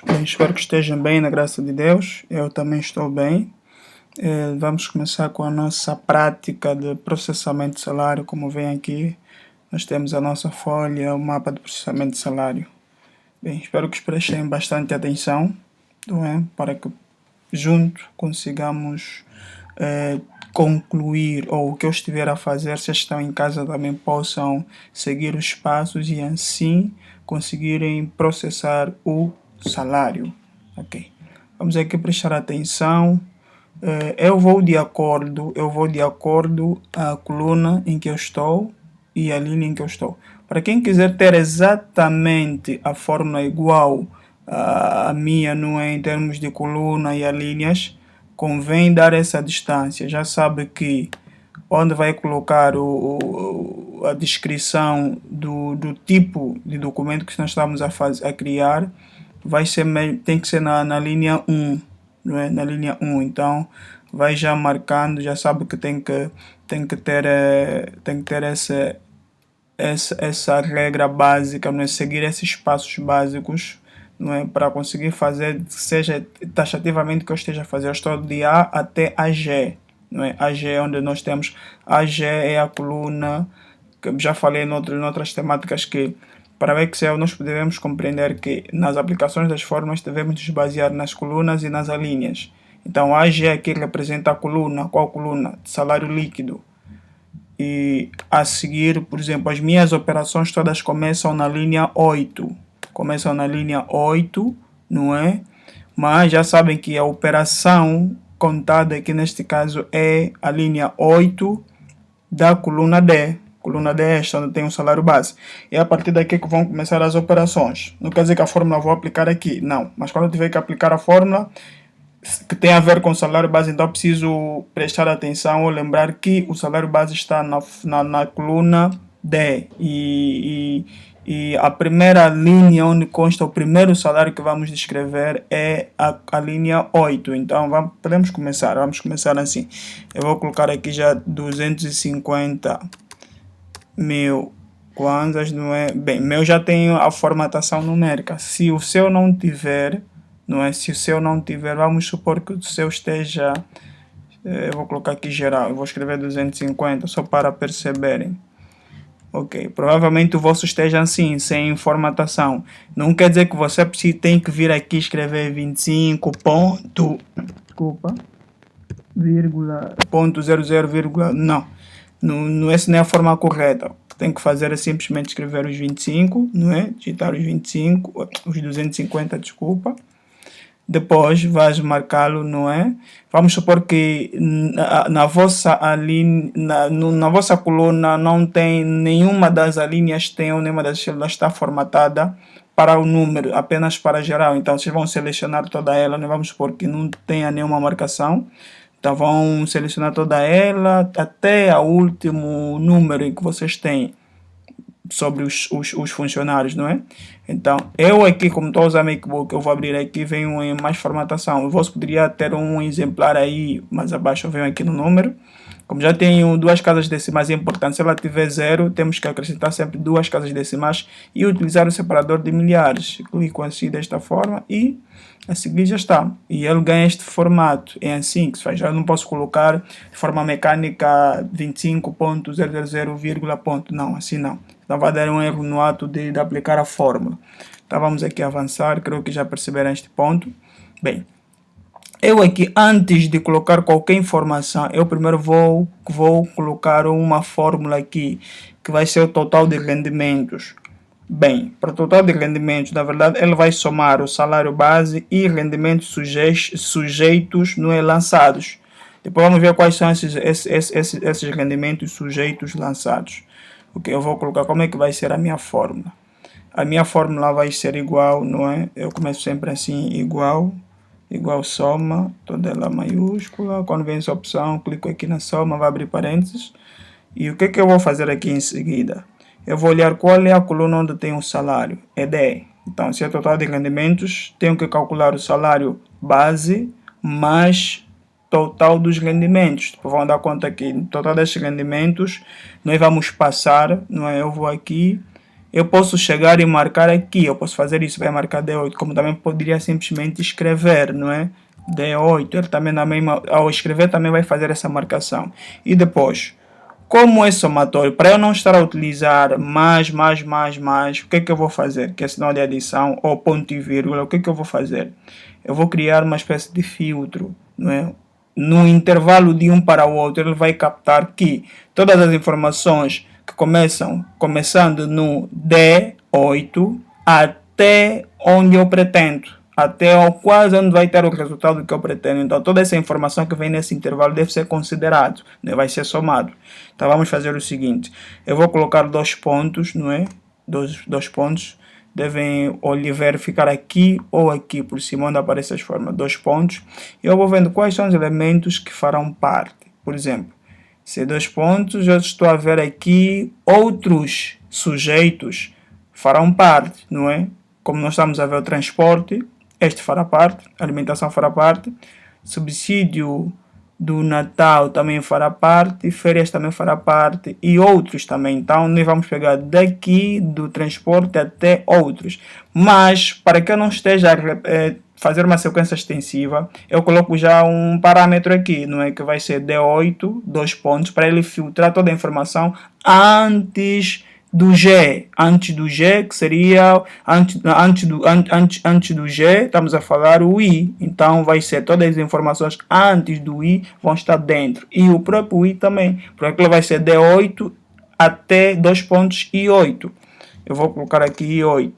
Bem, espero que estejam bem, na graça de Deus. Eu também estou bem. Vamos começar com a nossa prática de processamento de salário. Como vem aqui, nós temos a nossa folha, o mapa de processamento de salário. Bem, espero que prestem bastante atenção, não é? Para que juntos consigamos concluir, ou o que eu estiver a fazer, se estão em casa também possam seguir os passos e assim conseguirem processar o salário. Ok. Vamos aqui prestar atenção. Eu vou de acordo a coluna em que eu estou e a linha em que eu estou. Para quem quiser ter exatamente a fórmula igual à minha, não é, em termos de coluna e a linhas, convém dar essa distância. Já sabe que onde vai colocar a descrição do tipo de documento que nós estamos a criar, tem que ser na linha 1, não é? Na linha 1. Então, vai já marcando, já sabe que tem que ter essa regra básica, não é? Seguir esses passos básicos, não é? Para conseguir fazer, seja taxativamente que eu esteja a fazer. Eu estou de A até AG, não é? AG é onde nós temos, AG é a coluna, que já falei em outras temáticas, que para o Excel nós devemos compreender que nas aplicações das formas devemos nos basear nas colunas e nas alíneas. Então AG aqui representa a coluna. Qual coluna? Salário líquido. E a seguir, por exemplo, as minhas operações todas começam na linha 8. Começam na linha 8, não é? Mas já sabem que a operação contada aqui neste caso é a linha 8 da coluna D. Coluna D é esta, onde tem um salário base. E é a partir daqui que vão começar as operações. Não quer dizer que a fórmula eu vou aplicar aqui, não. Mas quando eu tiver que aplicar a fórmula que tem a ver com o salário base, então preciso prestar atenção ou lembrar que o salário base está na coluna D. E a primeira linha onde consta o primeiro salário que vamos descrever é a linha 8. Então podemos começar. Vamos começar assim. Eu vou colocar aqui já 250 mil kwanzas, não é? Bem, meu já tenho a formatação numérica. Se o seu não tiver, não é? Se o seu não tiver, vamos supor que o seu esteja, eu vou colocar aqui geral, eu vou escrever 250 só para perceberem. Ok, provavelmente o vosso esteja assim, sem formatação. Não quer dizer que você tem que vir aqui escrever 25 ponto, desculpa, ponto 00, não, essa não é a forma correta. O que tem que fazer é simplesmente escrever os 25, não é? Digitar os 25, os 250, desculpa. Depois vais marcá-lo, não é? Vamos supor que na vossa coluna não tem nenhuma das alíneas, ou nenhuma das células está formatada para o número, apenas para geral. Então vocês vão selecionar toda ela, né? Vamos supor que não tenha nenhuma marcação. Então vão selecionar toda ela até o último número em que vocês têm sobre os funcionários, não é? Então, eu aqui, como estou a usar MacBook, eu vou abrir aqui, venho em mais formatação. O vosso poderia ter um exemplar aí, mais abaixo eu venho aqui no número. Como já tenho duas casas decimais, é importante, se ela tiver 0, temos que acrescentar sempre duas casas decimais e utilizar o separador de milhares. Clico assim desta forma e a seguir já está. E ele ganha este formato. É assim que se faz. Eu não posso colocar de forma mecânica 25.000, não, assim não. Então vai dar um erro no ato de aplicar a fórmula. Então vamos aqui avançar, creio que já perceberam este ponto. Bem, eu aqui, antes de colocar qualquer informação, eu primeiro vou colocar uma fórmula aqui, que vai ser o total de rendimentos. Bem, para o total de rendimentos, na verdade, ele vai somar o salário base e rendimentos sujeitos, não é, lançados. Depois vamos ver quais são esses rendimentos sujeitos lançados. Ok, eu vou colocar como é que vai ser a minha fórmula. A minha fórmula vai ser igual, não é? Eu começo sempre assim, igual soma, toda ela maiúscula. Quando vem essa opção, clico aqui na soma, vai abrir parênteses. E o que eu vou fazer aqui em seguida? Eu vou olhar qual é a coluna onde tem o salário, é D. Então, se é total de rendimentos, tenho que calcular o salário base mais total dos rendimentos. Depois vão dar conta que no total destes rendimentos, nós vamos passar, não é? Eu vou aqui eu posso chegar e marcar aqui, eu posso fazer isso, vai marcar D8, como também poderia simplesmente escrever, não é? D8, ele também na mesma, ao escrever também vai fazer essa marcação. E depois, como é somatório, para eu não estar a utilizar mais, o que é que eu vou fazer? Que é sinal de adição ou ponto e vírgula, o que é que eu vou fazer? Eu vou criar uma espécie de filtro, não é? No intervalo de um para o outro, ele vai captar que todas as informações que começando no D8 até onde eu pretendo, até quase onde vai ter o resultado que eu pretendo. Então toda essa informação que vem nesse intervalo deve ser considerado, né? Vai ser somado. Então vamos fazer o seguinte, eu vou colocar 2 pontos, não é? Dois pontos, devem verificar aqui ou aqui por cima, onde aparece as formas, 2 pontos. E eu vou vendo quais são os elementos que farão parte. Por exemplo, se 2 pontos, eu estou a ver aqui outros sujeitos farão parte, não é? Como nós estamos a ver o transporte, este fará parte, a alimentação fará parte, subsídio do Natal também fará parte, férias também fará parte e outros também. Então nós vamos pegar daqui do transporte até outros. Mas para que eu não esteja a fazer uma sequência extensiva, eu coloco já um parâmetro aqui, não é? Que vai ser D8, 2 pontos, para ele filtrar toda a informação antes do G, que seria antes do G, estamos a falar o I, então vai ser todas as informações antes do I vão estar dentro, e o próprio I também, porque ele vai ser D8 até 2 pontos e 8, eu vou colocar aqui I8,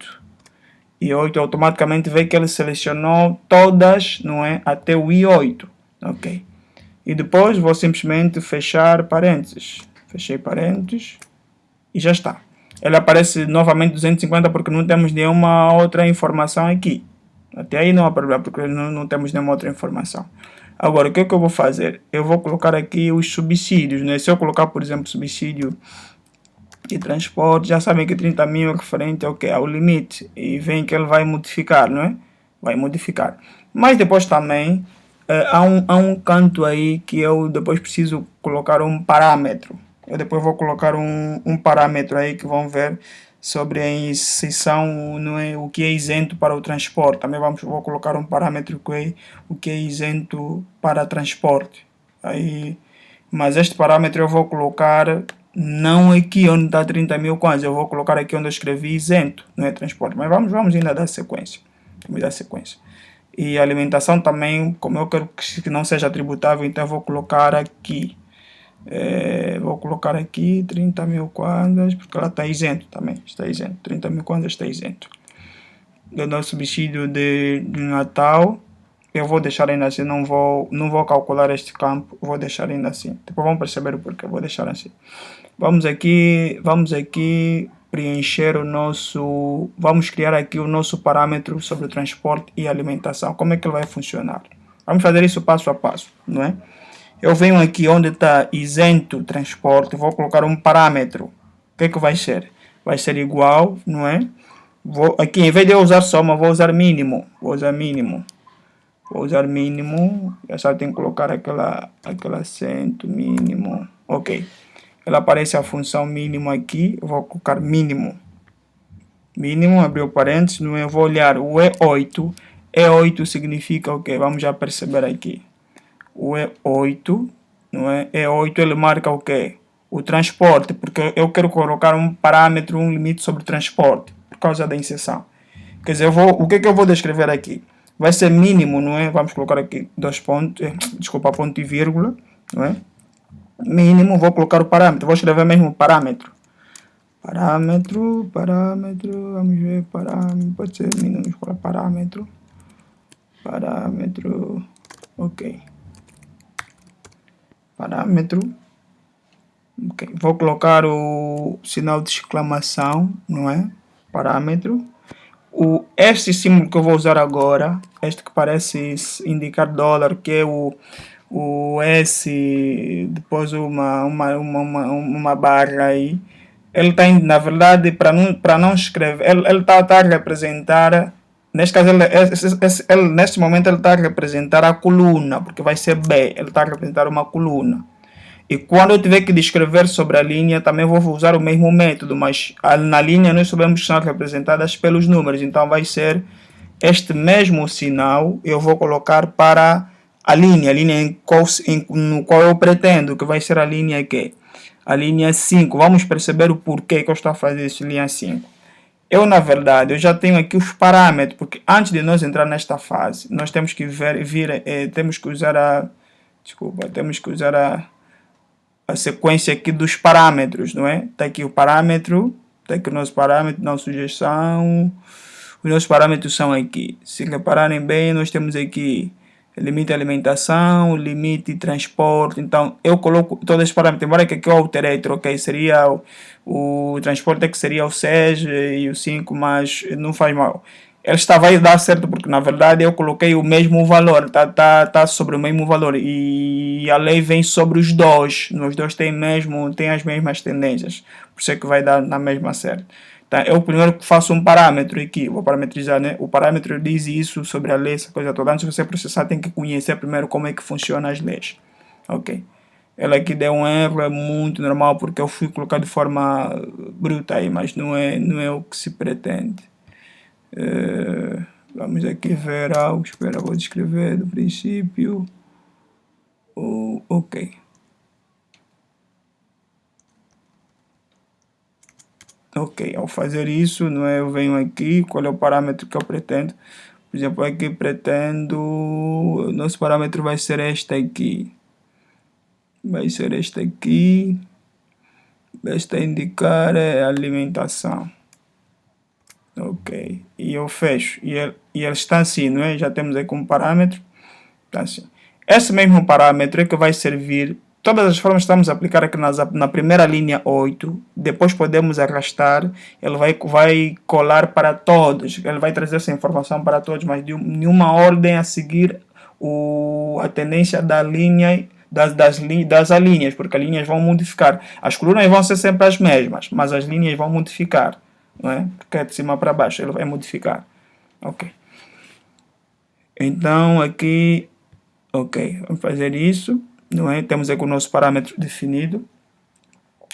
I8 automaticamente vê que ele selecionou todas, não é, até o I8, ok, e depois vou simplesmente fechar parênteses, fechei parênteses, e já está. Ele aparece novamente 250 porque não temos nenhuma outra informação aqui. Até aí não há problema porque não temos nenhuma outra informação. Agora, o que é que eu vou fazer? Eu vou colocar aqui os subsídios, né? Se eu colocar, por exemplo, subsídio de transporte, já sabem que 30 mil é referente ao limite. E vem que ele vai modificar, não é? Vai modificar. Mas depois também há um canto aí que eu depois preciso colocar um parâmetro. Eu depois vou colocar um parâmetro aí que vão ver sobre a isenção, não é, o que é isento para o transporte. Também vou colocar um parâmetro que é o que é isento para transporte. Aí, mas este parâmetro eu vou colocar não aqui onde está 30 mil kwanzas, eu vou colocar aqui onde eu escrevi isento, não é transporte. Mas vamos ainda dar sequência. Vamos dar sequência. E a alimentação também, como eu quero que não seja tributável, então eu vou colocar aqui. Vou colocar aqui 30 mil kwanzas, porque ela está isento também, está isento, 30 mil kwanzas está isento. Eu dou subsídio de Natal, eu vou deixar ainda assim, não vou calcular este campo, vou deixar ainda assim, depois vamos perceber o porquê, vou deixar assim. Vamos aqui preencher vamos criar aqui o nosso parâmetro sobre o transporte e alimentação, como é que ele vai funcionar. Vamos fazer isso passo a passo, não é? Eu venho aqui onde está isento transporte, vou colocar um parâmetro. O que é que vai ser? Vai ser igual, não é? Aqui, em vez de eu usar soma, vou usar mínimo. Vou usar mínimo. Já só tenho que colocar aquela acento mínimo. Ok. Ela aparece a função mínimo aqui. Eu vou colocar mínimo. Mínimo, abriu parênteses, não é? Eu vou olhar o E8. E8 significa o quê? Vamos já perceber aqui. O E8, não é? E8 ele marca o quê? O transporte, porque eu quero colocar um parâmetro, um limite sobre o transporte, por causa da inserção. Quer dizer, o que é que eu vou descrever aqui? Vai ser mínimo, não é? Vamos colocar aqui 2 pontos, ponto e vírgula, não é? Mínimo, vou colocar o parâmetro, vou escrever mesmo parâmetro. Parâmetro, vamos ver, parâmetro, pode ser mínimo, parâmetro, ok. Parâmetro, okay. Vou colocar o sinal de exclamação, não é? Parâmetro. Este símbolo que eu vou usar agora, este que parece indicar dólar, que é o S, depois uma barra aí, ele está, na verdade, para não escrever, ele está a representar. Neste caso, neste momento, ele está a representar a coluna, porque vai ser B, ele está a representar uma coluna. E quando eu tiver que descrever sobre a linha, também vou usar o mesmo método, mas na linha nós sabemos que são representadas pelos números, então vai ser este mesmo sinal, eu vou colocar para a linha no qual eu pretendo, que vai ser a linha aqui. A linha 5, vamos perceber o porquê que eu estou a fazer isso, linha 5. Eu, na verdade, eu já tenho aqui os parâmetros, porque antes de nós entrar nesta fase, nós temos que temos que usar temos que usar a sequência aqui dos parâmetros, não é? Está aqui o parâmetro, está aqui o nosso parâmetro, não sugestão. Os nossos parâmetros são aqui. Se repararem bem, nós temos aqui limite de alimentação, limite de transporte. Então, eu coloco todos esses parâmetros. Embora que aqui eu alterei, troquei. Seria o transporte é que seria o 6 e o 5, mas não faz mal. Esta vai dar certo porque, na verdade, eu coloquei o mesmo valor. Tá sobre o mesmo valor. E a lei vem sobre os dois. Os dois têm as mesmas tendências. Por isso é que vai dar na mesma certo. Tá, eu primeiro faço um parâmetro aqui, vou parametrizar, né? O parâmetro diz isso sobre a lei, essa coisa toda. Antes de você processar, tem que conhecer primeiro como é que funcionam as leis. Ok. Ela aqui deu um erro, é muito normal, porque eu fui colocar de forma bruta aí, mas não é o que se pretende. Vamos aqui ver algo, espera, vou descrever do princípio. Ok. Ok, ao fazer isso, não é, eu venho aqui, qual é o parâmetro que eu pretendo? Por exemplo, aqui pretendo, o nosso parâmetro vai ser este aqui. Vai ser este aqui. Este a indicar é alimentação. Ok, e eu fecho. E ele está assim, não é? Já temos aqui um parâmetro. Está assim. Esse mesmo parâmetro é que vai servir. Todas as formas que estamos a aplicar aqui na primeira linha 8, depois podemos arrastar, ele vai colar para todos, ele vai trazer essa informação para todos, mas de uma ordem a seguir a tendência da linha, das alíneas, porque as linhas vão modificar. As colunas vão ser sempre as mesmas, mas as linhas vão modificar, não é? Porque é de cima para baixo, ele vai modificar. Ok. Então aqui, ok, vamos fazer isso, não é? Temos aqui o nosso parâmetro definido.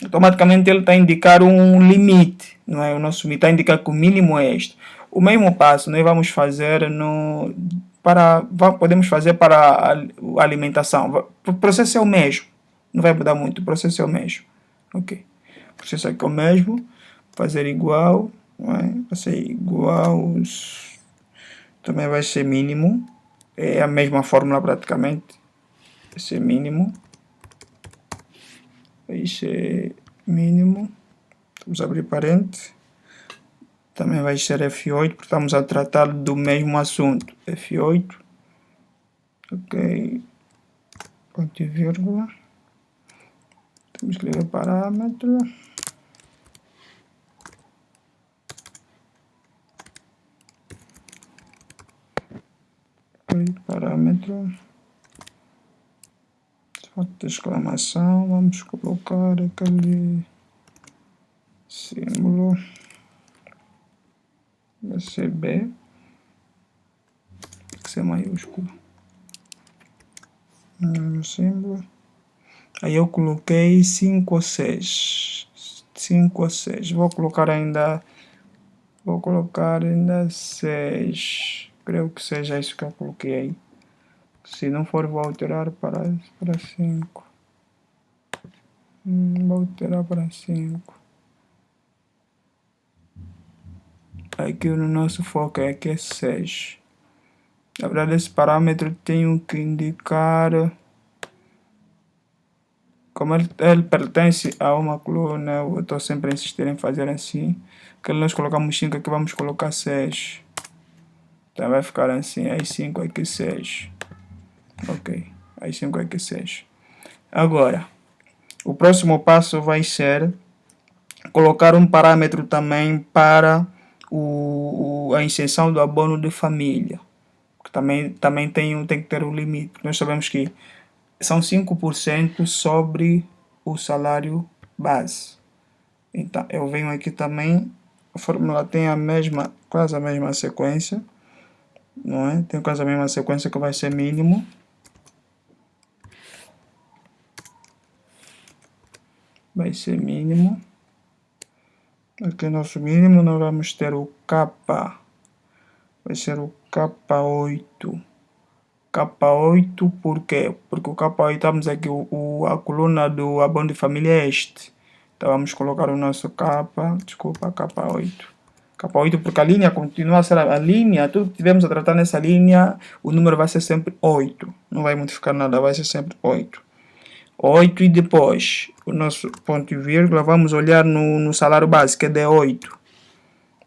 Automaticamente ele está a indicar um limite, não é? O nosso limite está a indicar que o mínimo é este. O mesmo passo nós vamos fazer podemos fazer para a alimentação. O processo é o mesmo, não vai mudar muito, o processo é o mesmo. Ok, o processo aqui é o mesmo, fazer igual, não é? Vai ser igual, também vai ser mínimo, é a mesma fórmula praticamente, vai ser mínimo, vai ser mínimo, vamos abrir parênteses, também vai ser F8, porque estamos a tratar do mesmo assunto, F8, ok, ponto e vírgula, temos que escrever parâmetro, parâmetro, ponto de exclamação, vamos colocar aquele símbolo, vai ser B, tem que ser maiúsculo, símbolo, aí eu coloquei 5 ou 6, 5 ou 6, vou colocar ainda 6, creio que seja isso que eu coloquei aí. Se não for, vou alterar para 5. Vou alterar para 5. Aqui no nosso foco aqui é 6. Na verdade, esse parâmetro tenho que indicar como ele pertence a uma coluna. Eu estou sempre a insistir em fazer assim. Que nós colocamos 5 aqui, vamos colocar 6. Então vai ficar assim, aí 5 aqui 6. Ok, aí 5 aqui 6. Agora, o próximo passo vai ser colocar um parâmetro também para a isenção do abono de família. Que também tem que ter um limite. Nós sabemos que são 5% sobre o salário base. Então, eu venho aqui também, a fórmula tem quase a mesma sequência, não é? Tem quase a mesma sequência que vai ser mínimo. vai ser mínimo. Aqui nosso mínimo nós vamos ter o K, vai ser o K8. K8 por quê? Porque o K8 estamos aqui, a coluna do abono de família é este. Então vamos colocar o nosso K8. K8 porque a linha continua a ser a linha, tudo que tivermos a tratar nessa linha, o número vai ser sempre 8. Não vai modificar nada, vai ser sempre 8. 8 e depois, o nosso ponto e vírgula, vamos olhar no salário base, que é D8.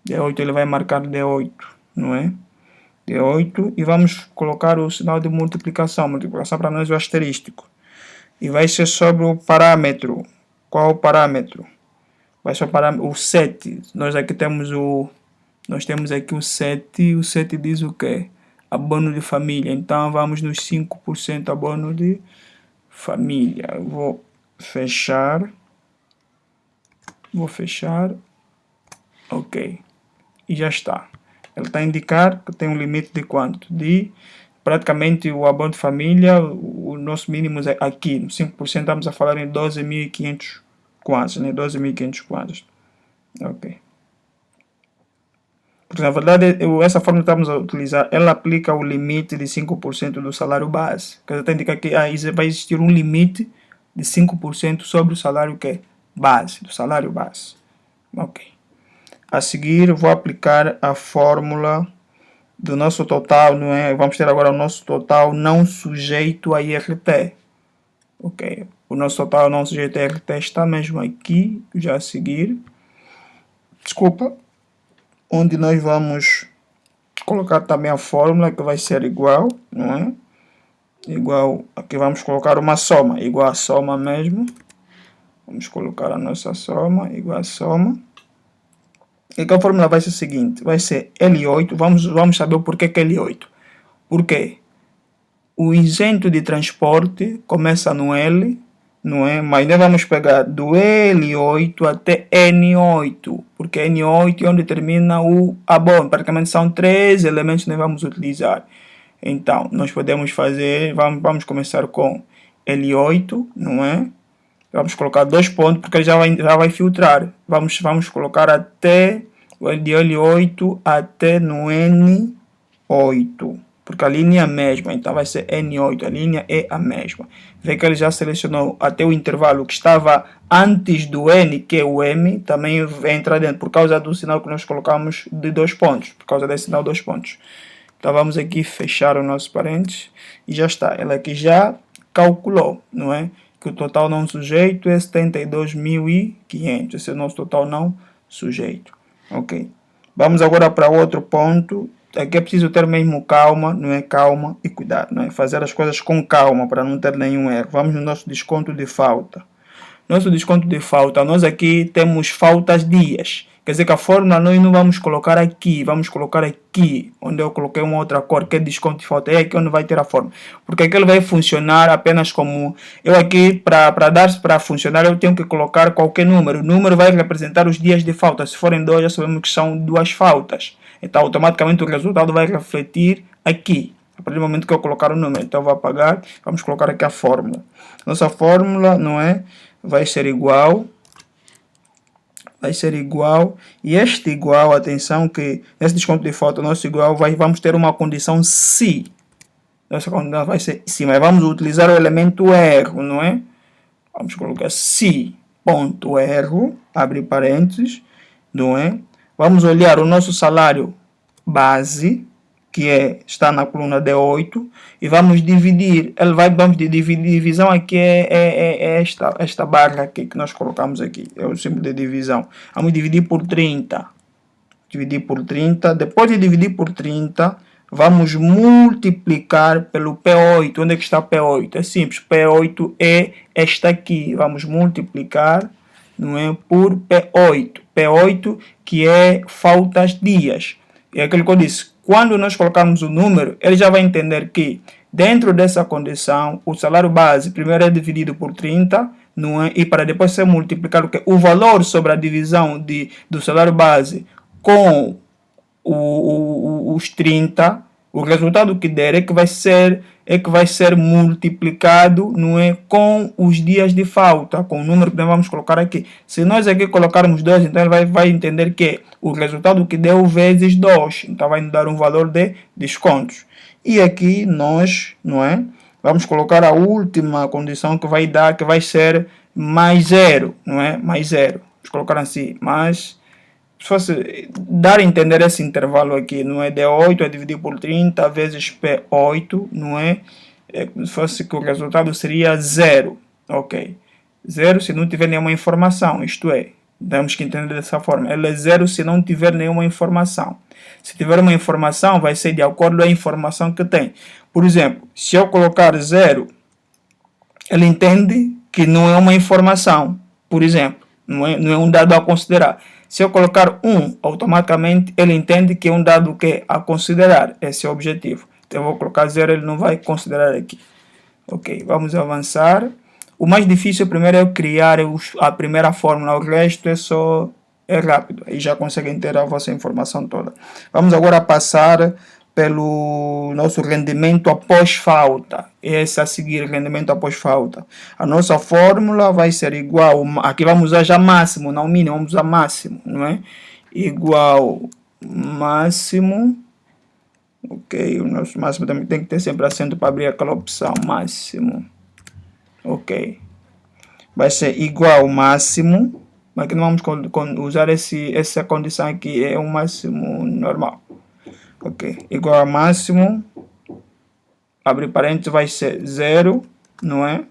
D8 ele vai marcar D8, não é? D8 e vamos colocar o sinal de multiplicação. Multiplicação para nós é o asterístico. E vai ser sobre o parâmetro. Qual o parâmetro? Vai ser o 7. Nós temos aqui o 7. O 7 diz o quê? Abono de família. Então vamos nos 5% abono de família. Eu vou fechar. Ok. E já está. Ele está a indicar que tem um limite de quanto? De praticamente o abono de família, o nosso mínimo é aqui, no 5% estamos a falar em 12.500 kwanzas, né? 12.500 kwanzas. Ok. Porque na verdade essa fórmula que estamos a utilizar, ela aplica o limite de 5% do salário base. Quer dizer, indica que vai existir um limite de 5% sobre o salário que é base, do salário base. Ok. A seguir vou aplicar a fórmula do nosso total, não é? Vamos ter agora o nosso total não sujeito a IRT. Ok. O nosso total não sujeito a IRT está mesmo aqui, já a seguir. Desculpa. Onde nós vamos colocar também a fórmula que vai ser igual, não é? Igual, aqui vamos colocar uma soma, igual a soma mesmo. Vamos colocar a nossa soma, igual a soma. E que a fórmula vai ser a seguinte, vai ser L8, vamos saber o porquê que é L8. Por quê? O isento de transporte começa no L, não é? Mas nós vamos pegar do L8 até N8, porque N8 é onde termina o abono. Praticamente são 3 elementos que nós vamos utilizar. Então, nós podemos fazer, vamos começar com L8, não é? Vamos colocar 2 pontos, porque ele já vai filtrar. Vamos colocar até de L8 até no N8. Porque a linha é a mesma, então vai ser N8, a linha é a mesma. Vê que ele já selecionou até o intervalo que estava antes do N, que é o M, também vai entrar dentro, por causa do sinal que nós colocamos de 2 pontos, por causa desse sinal 2 pontos. Então vamos aqui fechar o nosso parênteses e já está. Ela aqui já calculou, não é? Que o total não sujeito é 72.500. Esse é o nosso total não sujeito. Ok. Vamos agora para outro ponto. Aqui é preciso ter mesmo calma, não é? Calma e cuidado, não é? Fazer as coisas com calma para não ter nenhum erro. Vamos no nosso desconto de falta. Nosso desconto de falta, nós aqui temos faltas dias. Quer dizer que a fórmula nós não vamos colocar aqui, vamos colocar aqui, onde eu coloquei uma outra cor, que é desconto de falta. É aqui onde vai ter a fórmula. Porque aqui ele vai funcionar apenas como... Eu aqui, para funcionar, eu tenho que colocar qualquer número. O número vai representar os dias de falta. Se forem 2, já sabemos que são 2 faltas. Então, automaticamente, o resultado vai refletir aqui. A partir do momento que eu colocar o número. Então, eu vou apagar. Vamos colocar aqui a fórmula. Nossa fórmula, não é? Vai ser igual, e este igual, atenção que nesse desconto de falta, nosso igual, vamos ter uma condição se. Nossa condição vai ser se, mas vamos utilizar o elemento erro, não é? Vamos colocar se, ponto erro, abre parênteses, não é? Vamos olhar o nosso salário base, que está na coluna D8, e vamos dividir. Divisão aqui é esta barra aqui que nós colocamos aqui, é o símbolo de divisão. Vamos dividir por 30. Dividir por 30. Depois de dividir por 30, vamos multiplicar pelo P8. Onde é que está P8? É simples, P8 é esta aqui. Vamos multiplicar, não é, por P8. P8 que é faltas dias. É aquilo que eu disse. Quando nós colocarmos o número, ele já vai entender que dentro dessa condição, o salário base primeiro é dividido por 30, não é? E para depois ser multiplicado, o valor sobre a divisão do salário base com os 30, O resultado que der é que vai ser multiplicado, não é, com os dias de falta, com o número que nós vamos colocar aqui. Se nós aqui colocarmos 2, então ele vai entender que o resultado que deu vezes 2, então vai nos dar um valor de descontos. E aqui nós, não é, vamos colocar a última condição que vai ser mais 0, não é? Mais 0. Vamos colocar assim, mais... Se fosse dar a entender esse intervalo aqui, não é? D8 é dividido por 30 vezes P8, não é? Se fosse que o resultado seria 0, ok? 0 se não tiver nenhuma informação, isto é, temos que entender dessa forma. Ele é 0 se não tiver nenhuma informação. Se tiver uma informação, vai ser de acordo com a informação que tem. Por exemplo, se eu colocar 0, ele entende que não é uma informação, por exemplo, não é um dado a considerar. Se eu colocar 1, automaticamente ele entende que é um dado que a considerar. Esse é o objetivo. Então eu vou colocar 0, ele não vai considerar aqui. Ok, vamos avançar. O mais difícil primeiro é criar a primeira fórmula, o resto é rápido. Aí já conseguem ter a vossa informação toda. Vamos agora passar pelo nosso rendimento após falta. Esse a seguir, rendimento após falta. A nossa fórmula vai ser igual, aqui vamos usar já máximo, não mínimo, vamos usar máximo, não é? Igual máximo, ok, o nosso máximo também tem que ter sempre acento para abrir aquela opção, máximo, ok. Vai ser igual máximo, mas aqui não vamos usar essa condição aqui, é um máximo normal. Ok, igual a máximo, abre parênteses, vai ser 0, não é?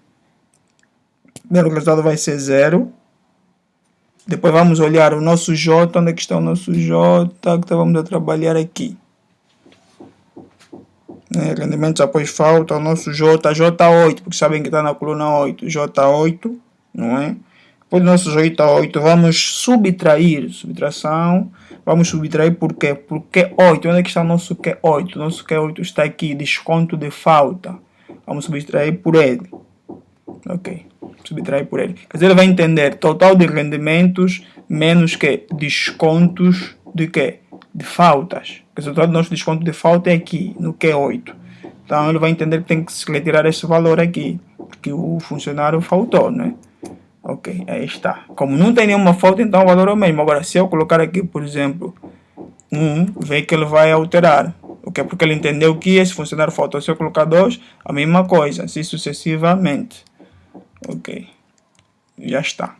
Primeiro resultado vai ser 0. Depois vamos olhar o nosso J, onde é que está o nosso J, que estávamos a trabalhar aqui. Rendimentos após falta, o nosso J, J8, porque sabem que está na coluna 8, J8, não é? Depois do nosso J8, vamos subtração. Vamos subtrair por quê? Por Q8. Onde é que está o nosso Q8? O nosso Q8 está aqui, desconto de falta. Vamos subtrair por ele. Ok, subtrair por ele. Quer dizer, ele vai entender total de rendimentos menos que descontos de quê? De faltas. O resultado do nosso desconto de falta é aqui, no Q8. Então, ele vai entender que tem que se retirar esse valor aqui, que o funcionário faltou, né? Ok, aí está. Como não tem nenhuma falta, então o valor é o mesmo. Agora, se eu colocar aqui, por exemplo, 1, vê que ele vai alterar. Ok, porque ele entendeu que esse funcionário faltou. Se eu colocar 2, a mesma coisa, assim sucessivamente. Ok, já está.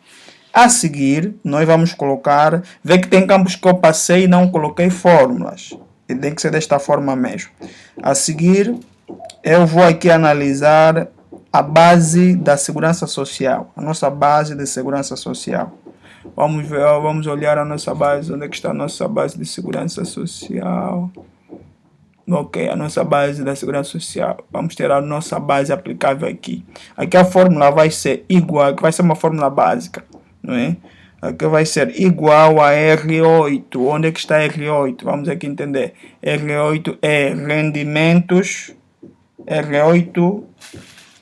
A seguir, nós vamos colocar... Vê que tem campos que eu passei e não coloquei fórmulas. E tem que ser desta forma mesmo. A seguir, eu vou aqui analisar a base da segurança social, a nossa base de segurança social. Vamos olhar a nossa base, onde é que está a nossa base de segurança social. Ok, a nossa base da segurança social. Vamos ter a nossa base aplicável aqui. Aqui a fórmula vai ser igual, que vai ser uma fórmula básica, não é? Aqui vai ser igual a R8. Onde é que está R8? Vamos aqui entender. R8 é rendimentos. R8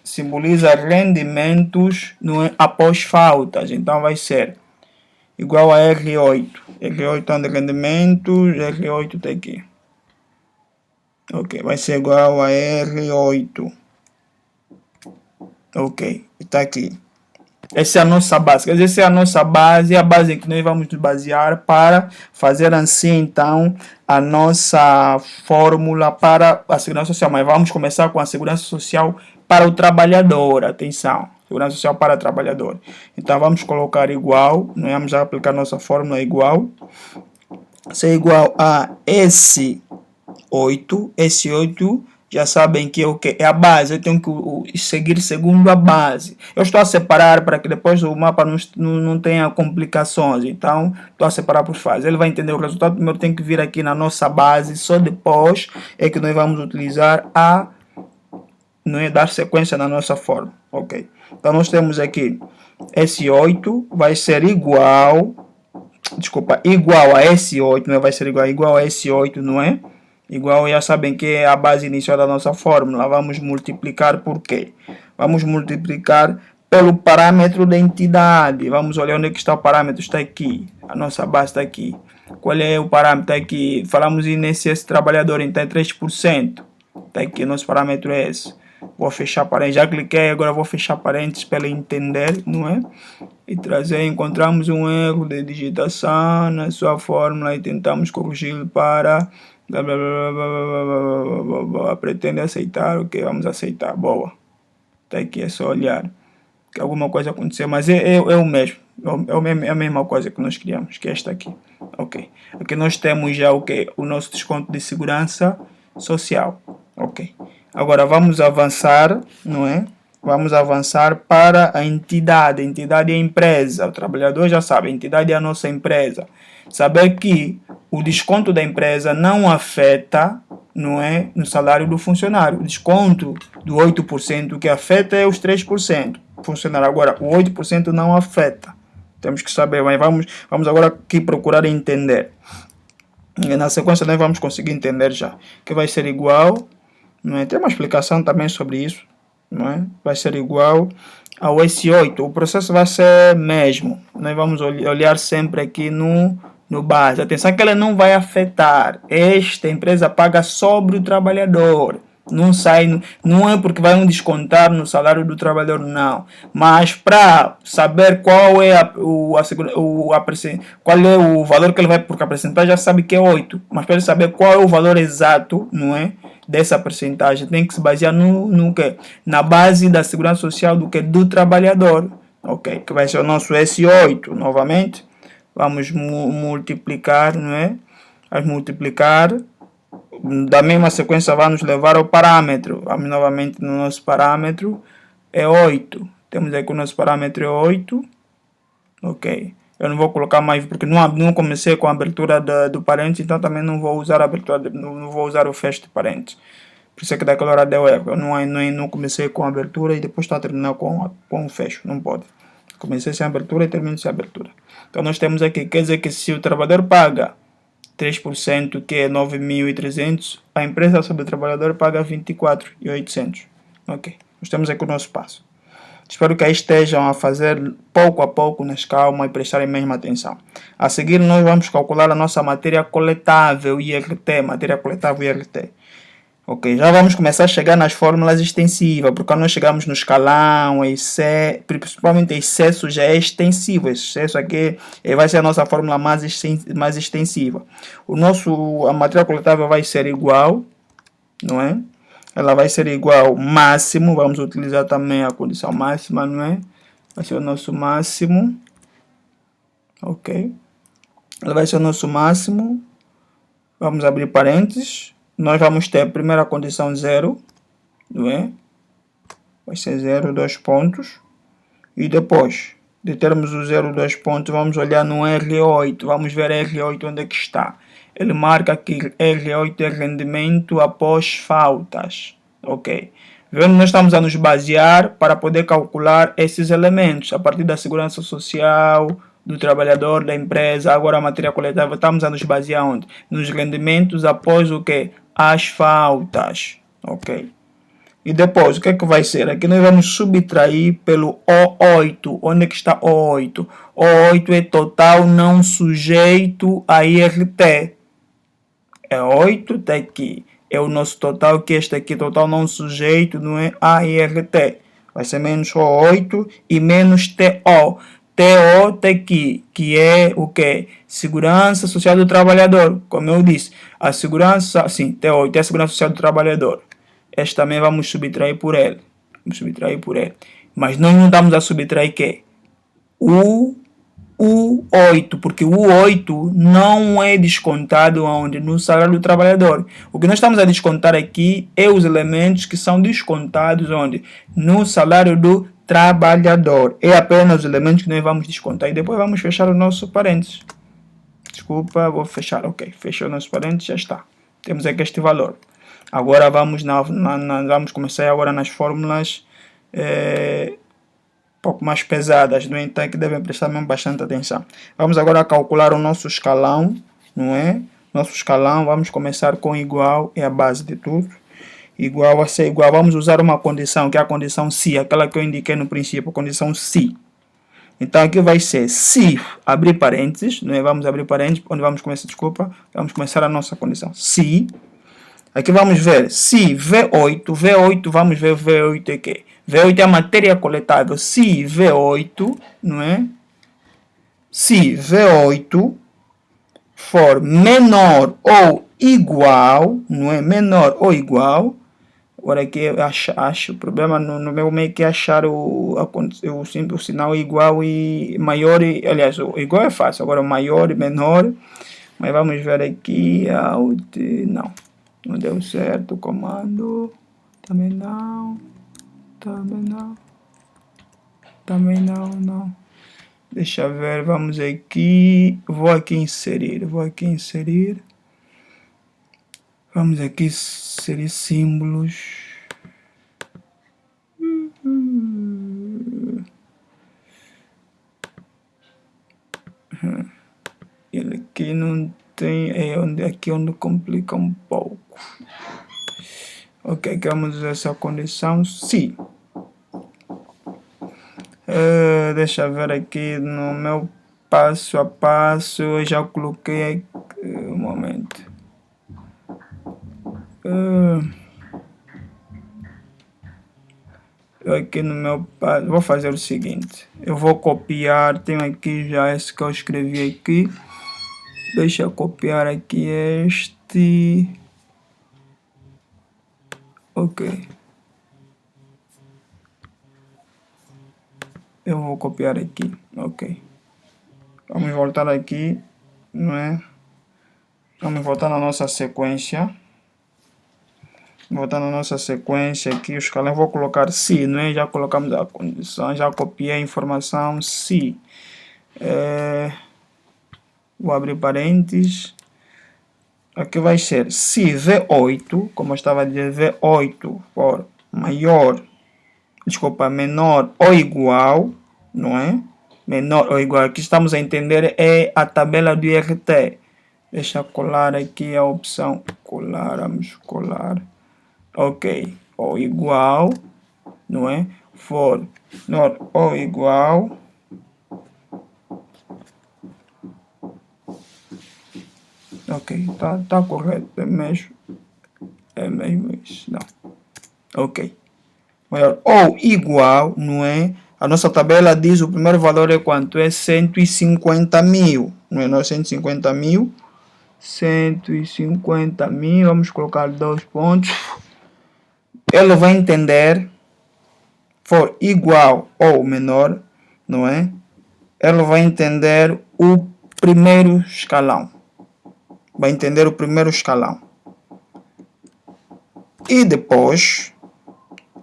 simboliza rendimentos após faltas. Então vai ser igual a R8. R8 é rendimentos, R8 está aqui. Ok, vai ser igual a R8. Ok, está aqui. Essa é a nossa base. Quer dizer, essa é a nossa base, a base em que nós vamos nos basear para fazer assim, então, a nossa fórmula para a segurança social. Mas vamos começar com a segurança social para o trabalhador. Atenção, segurança social para o trabalhador. Então, vamos colocar igual, nós vamos já aplicar nossa fórmula igual. Isso é igual a S8. S8 já sabem que é o que? É a base. Eu tenho que seguir segundo a base. Eu estou a separar para que depois o mapa não tenha complicações. Então, estou a separar por fases. Ele vai entender o resultado. Primeiro tem que vir aqui na nossa base. Só depois é que nós vamos utilizar não é, dar sequência na nossa forma. Ok. Então, nós temos aqui S8 vai ser igual... Desculpa, igual a S8. Não vai ser igual a S8, não é? Igual, já sabem que é a base inicial da nossa fórmula. Vamos multiplicar por quê? Vamos multiplicar pelo parâmetro da entidade. Vamos olhar onde é que está o parâmetro. Está aqui. A nossa base está aqui. Qual é o parâmetro? Tá aqui, falamos em INSS trabalhador, então é 3%. Tá aqui, nosso parâmetro é esse. Vou fechar parênteses, já cliquei, agora vou fechar parênteses para ele entender, não é? E trazer, encontramos um erro de digitação na sua fórmula e tentamos corrigi-lo para... Pretende aceitar, ok, vamos aceitar, boa. Tá aqui, é só olhar que alguma coisa aconteceu, mas é o mesmo. É a mesma coisa que nós criamos, que é esta aqui. Ok. Aqui nós temos já o que? O nosso desconto de segurança social. Ok. Agora vamos avançar, não é? Vamos avançar para a entidade. A entidade é a empresa. O trabalhador já sabe, a entidade é a nossa empresa. Saber que o desconto da empresa não afeta, não é, no salário do funcionário. O desconto do 8% que afeta é os 3%. Funcionário. Agora, o 8% não afeta. Temos que saber, mas vamos agora aqui procurar entender. E na sequência nós vamos conseguir entender já. Que vai ser igual, não é? Tem uma explicação também sobre isso, não é? Vai ser igual ao S8. O processo vai ser mesmo. Nós vamos olhar sempre aqui no base. Atenção que ele não vai afetar. Esta empresa paga sobre o trabalhador. Não sai, não é porque vai descontar no salário do trabalhador, não. Mas para saber qual é qual é o valor que ele vai, porque a percentagem já sabe que é 8, mas para ele saber qual é o valor exato, não é, dessa percentagem, tem que se basear no quê? Na base da segurança social do que? Do trabalhador, ok? Que vai ser o nosso S8, novamente. Vamos multiplicar, não é? Vamos multiplicar. Da mesma sequência vai nos levar ao parâmetro. Vamos novamente no nosso parâmetro. É 8. Temos aqui o nosso parâmetro é 8. Ok. Eu não vou colocar mais porque não comecei com a abertura do parênteses, então também não vou usar a abertura, não vou usar o fecho de parênteses. Por isso é que daquela hora deu erro. Eu não comecei com a abertura e depois está a terminar com o fecho. Não pode. Comecei sem abertura e termino sem abertura. Então nós temos aqui, quer dizer que se o trabalhador paga 3%, que é 9.300, a empresa sobre o trabalhador paga 24.800. Ok, nós temos aqui o nosso passo. Espero que aí estejam a fazer pouco a pouco, nas calma, e prestarem mesmo atenção. A seguir nós vamos calcular a nossa matéria coletável, IRT, matéria coletável IRT. Ok, já vamos começar a chegar nas fórmulas extensivas, porque quando nós chegamos no escalão, principalmente excesso já é extensivo. Esse excesso aqui vai ser a nossa fórmula mais extensiva. A matéria coletável vai ser igual, não é? Ela vai ser igual máximo, vamos utilizar também a condição máxima, não é? Vai ser o nosso máximo, ok? Ela vai ser o nosso máximo, vamos abrir parênteses. Nós vamos ter a primeira condição 0, não é? Vai ser 0, 2 pontos. E depois de termos o 0, 2 pontos, vamos olhar no R8. Vamos ver R8 onde é que está. Ele marca que R8 é rendimento após faltas. Ok. Vendo, nós estamos a nos basear para poder calcular esses elementos. A partir da segurança social, do trabalhador, da empresa, agora a matéria coletável, estamos a nos basear onde? Nos rendimentos após o quê? As faltas, ok? E depois, o que é que vai ser? Aqui nós vamos subtrair pelo O8. Onde é que está O8? O8 é total não sujeito a IRT. É 8, está aqui. É o nosso total, que este aqui, total não sujeito, não é a IRT. Vai ser menos O8 e menos TO. TO está aqui, que é o que? Segurança Social do Trabalhador. Como eu disse, a segurança, sim, TO, é a Segurança Social do Trabalhador. Este também vamos subtrair por ele. Vamos subtrair por ele. Mas nós não estamos a subtrair que? O 8, porque o 8 não é descontado onde? No salário do trabalhador. O que nós estamos a descontar aqui é os elementos que são descontados onde? No salário do trabalhador. É apenas os elementos que nós vamos descontar. E depois vamos fechar o nosso parênteses. Desculpa, vou fechar. Ok, fechou o nosso parênteses, já está. Temos aqui este valor. Agora vamos começar agora nas fórmulas pouco mais pesadas, no entanto, que devem prestar mesmo bastante atenção. Vamos agora calcular o nosso escalão, não é? Nosso escalão, vamos começar com igual, é a base de tudo. Igual a ser igual, vamos usar uma condição, que é a condição se, aquela que eu indiquei no princípio, a condição se. Então aqui vai ser se, abrir parênteses, não é? Vamos abrir parênteses, onde vamos começar, desculpa, vamos começar a nossa condição. Se, aqui vamos ver, se V8, vamos ver V8 é que? V8 é a matéria coletável. Se V8, não é? Se V8 for menor ou igual, não é? Menor ou igual. Agora aqui eu acho o problema no meu meio que é achar o sinal igual e maior. Aliás, o igual é fácil, agora o maior e menor. Mas vamos ver aqui. Não deu certo o comando. Também não. Também não. Deixa eu ver, vamos aqui. Vou aqui inserir. Vamos aqui inserir símbolos. Ele aqui não tem. Aqui onde complica um pouco. Ok, aqui vamos usar essa condição. Se. Deixa eu ver aqui no meu passo a passo. Eu já coloquei aqui. Um momento. Aqui no meu passo. Vou fazer o seguinte. Eu vou copiar. Tenho aqui já esse que eu escrevi aqui. Deixa eu copiar aqui este. Ok. Eu vou copiar aqui. Ok. Vamos voltar aqui, não é? Vamos voltar na nossa sequência. Voltar na nossa sequência aqui, o escalão. Vou colocar se, não é? Já colocamos a condição, já copiei a informação se. Vou abrir parênteses. Aqui vai ser se V8, como eu estava a dizer, V8 for menor ou igual, não é? Menor ou igual. Aqui estamos a entender é a tabela do IRT. Deixa eu colar aqui a opção colar, vamos colar. Ok, ou igual, não é? For menor ou igual. Ok, tá correto, é mesmo isso, não. Ok. Maior ou igual, não é? A nossa tabela diz o primeiro valor é quanto? É 150 mil, não é? Não é 150 mil. 150 mil, vamos colocar 2 pontos. Ele vai entender, for igual ou menor, não é? Ele vai entender o primeiro escalão. Vai entender o primeiro escalão. E depois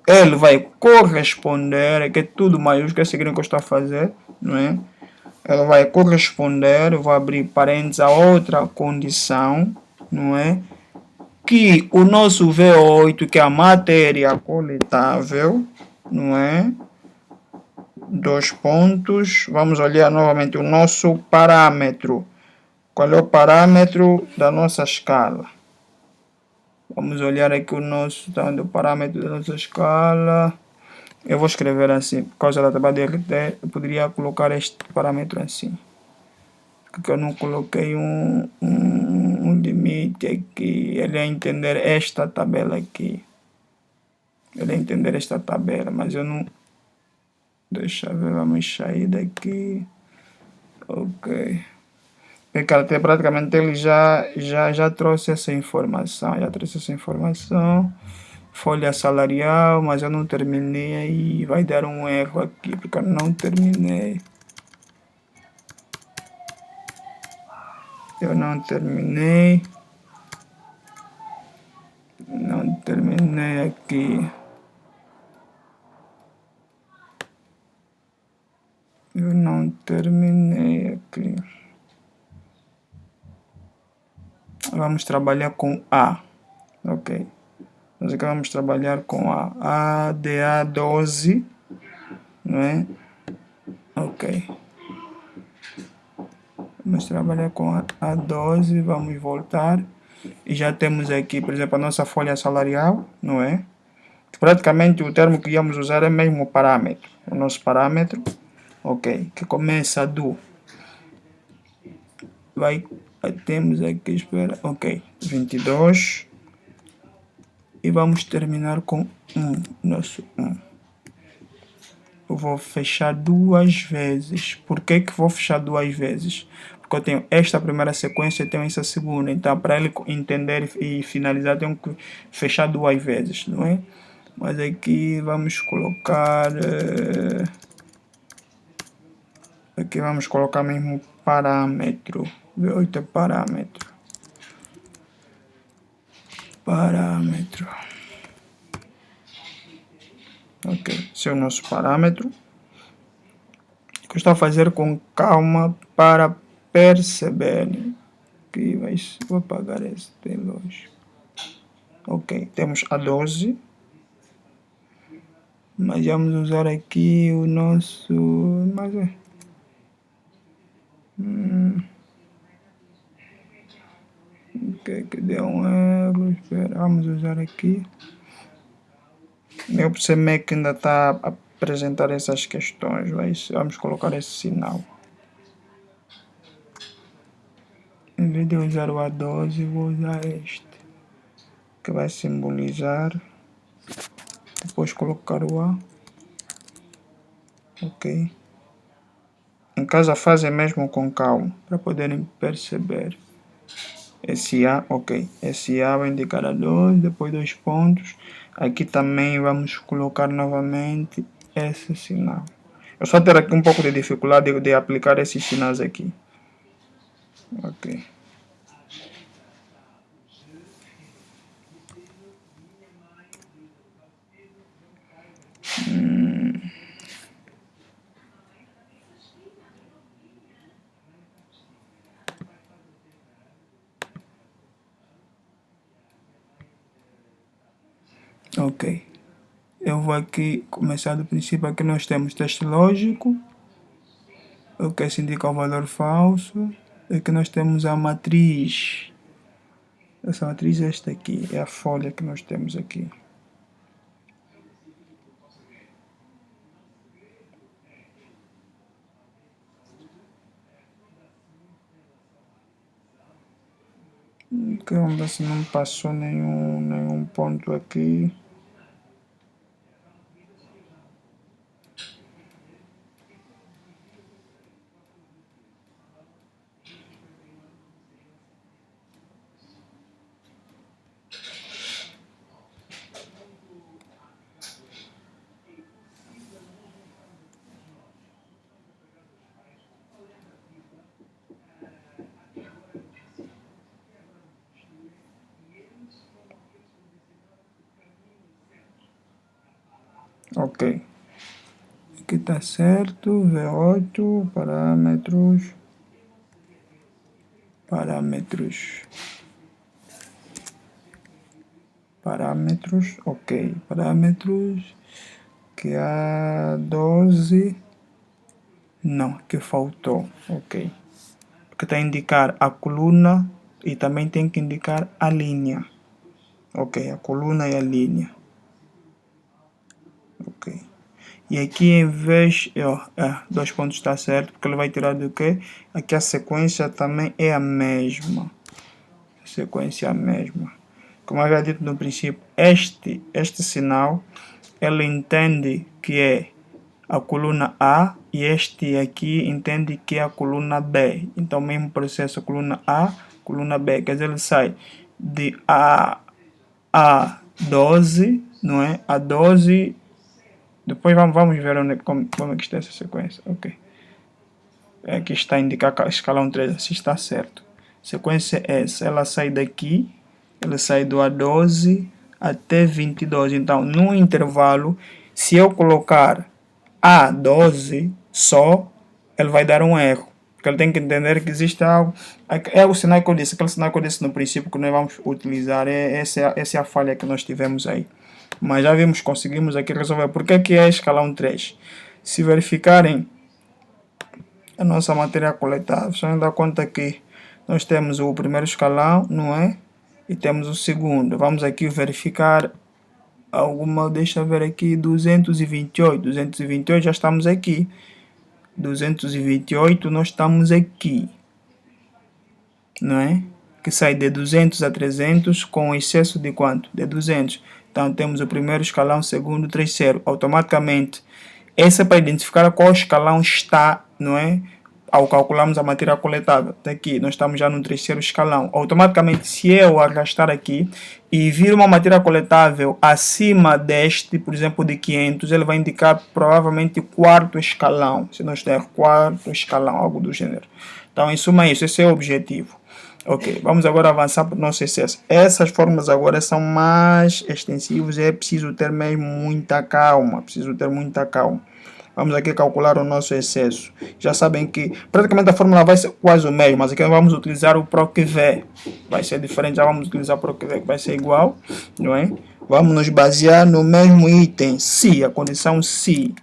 ele vai corresponder, que é tudo maiúsculo, é seguir o que eu estou a fazer, não é? Ele vai corresponder, eu vou abrir parênteses, a outra condição, não é? Que o nosso V8, que é a matéria coletável, não é? 2 pontos, vamos olhar novamente o nosso parâmetro. Qual é o parâmetro da nossa escala? Vamos olhar aqui o parâmetro da nossa escala. Eu vou escrever assim, por causa da tabela de RT, eu poderia colocar este parâmetro assim. Porque eu não coloquei um limite aqui. Ele vai entender esta tabela aqui. Ele vai entender esta tabela, mas eu não... Deixa eu ver, vamos sair daqui. Ok. Porque até praticamente ele já trouxe essa informação. Folha salarial, mas eu não terminei e vai dar um erro aqui, porque eu não terminei. Não terminei aqui. Eu não terminei aqui. Vamos trabalhar com A. Ok. Nós aqui vamos trabalhar com A. ADA12. Não é? Ok. Vamos trabalhar com a A12. Vamos voltar. E já temos aqui, por exemplo, a nossa folha salarial. Não é? Praticamente o termo que íamos usar é mesmo o parâmetro. O nosso parâmetro. ok, que começa do, temos aqui, espera, ok, 22, e vamos terminar com 1, nosso 1. Eu vou fechar duas vezes. Por que que vou fechar duas vezes? Porque eu tenho esta primeira sequência e tenho essa segunda. Então, para ele entender e finalizar, tenho que fechar duas vezes, não é? Mas aqui vamos colocar... aqui vamos colocar mesmo parâmetro. V8 é parâmetro. Parâmetro. Ok, esse é o nosso parâmetro. Que eu estou a fazer com calma para perceber. Aqui vou apagar esse relógio. Ok, temos a 12. Mas vamos usar aqui o nosso... Mas é... ok, que deu um erro. Espera, vamos usar aqui. Meu PCMac ainda está a apresentar essas questões. Vamos colocar esse sinal. Em vez de usar o A12, vou usar este, que vai simbolizar. Depois colocar o A. Ok. Em casa fazem mesmo com calma, para poderem perceber. Esse A, ok. Esse A vai indicar a 2, depois 2 pontos. Aqui também vamos colocar novamente esse sinal. Eu só ter aqui um pouco de dificuldade de aplicar esses sinais aqui. Ok. Ok. Eu vou aqui começar do princípio. Aqui nós temos teste lógico. Ok, se indica o valor falso. Aqui nós temos a matriz. Essa matriz é esta aqui. É a folha que nós temos aqui. Ok, vamos ver se não passou nenhum ponto aqui. Ok. Aqui tá certo. V8, parâmetros. Parâmetros, ok. Parâmetros. Que a 12. Não, que faltou. Ok. Porque está a indicar a coluna e também tem que indicar a linha. Ok, a coluna e a linha. Ok. E aqui em vez... 2 pontos está certo, porque ele vai tirar do quê? Aqui a sequência também é a mesma. A sequência é a mesma. Como eu havia dito no princípio, este sinal, ele entende que é a coluna A e este aqui entende que é a coluna B. Então, mesmo processo, coluna A, coluna B. Quer dizer, ele sai de A12, não é? A12. Depois vamos ver como é que está essa sequência. Ok. Aqui está a indicar a escalão 3, assim está certo. Sequência é essa. Ela sai daqui, ela sai do A12 até 22. Então, no intervalo, se eu colocar A12 só, ele vai dar um erro. Porque ele tem que entender que existe algo. É o sinal que eu disse, aquele sinal que eu disse no princípio que nós vamos utilizar. Essa é a falha que nós tivemos aí. Mas já vimos, conseguimos aqui resolver. Por que é escalão 3? Se verificarem a nossa matéria coletada, vocês vão dar conta que nós temos o primeiro escalão, não é? E temos o segundo. Vamos aqui verificar alguma, deixa eu ver aqui, 228 já estamos aqui. 228, nós estamos aqui, não é? Que sai de 200 a 300 com excesso de quanto? De 200. Então temos o primeiro escalão, o segundo, o terceiro. Automaticamente, essa é para identificar qual escalão está, não é? Ao calcularmos a matéria coletável. Até aqui, nós estamos já no terceiro escalão. Automaticamente, se eu arrastar aqui e vir uma matéria coletável acima deste, por exemplo, de 500, ele vai indicar provavelmente quarto escalão. Se nós der quarto escalão, algo do gênero. Então, em suma, isso. Esse é o objetivo. Ok, vamos agora avançar para o nosso excesso. Essas formas agora são mais extensivas, é preciso ter mesmo muita calma, Vamos aqui calcular o nosso excesso. Já sabem que praticamente a fórmula vai ser quase o mesmo, mas aqui vamos utilizar o PROC-V. Vai ser diferente, já vamos utilizar o PROC-V, que vai ser igual, não é? Vamos nos basear no mesmo item, se, a condição se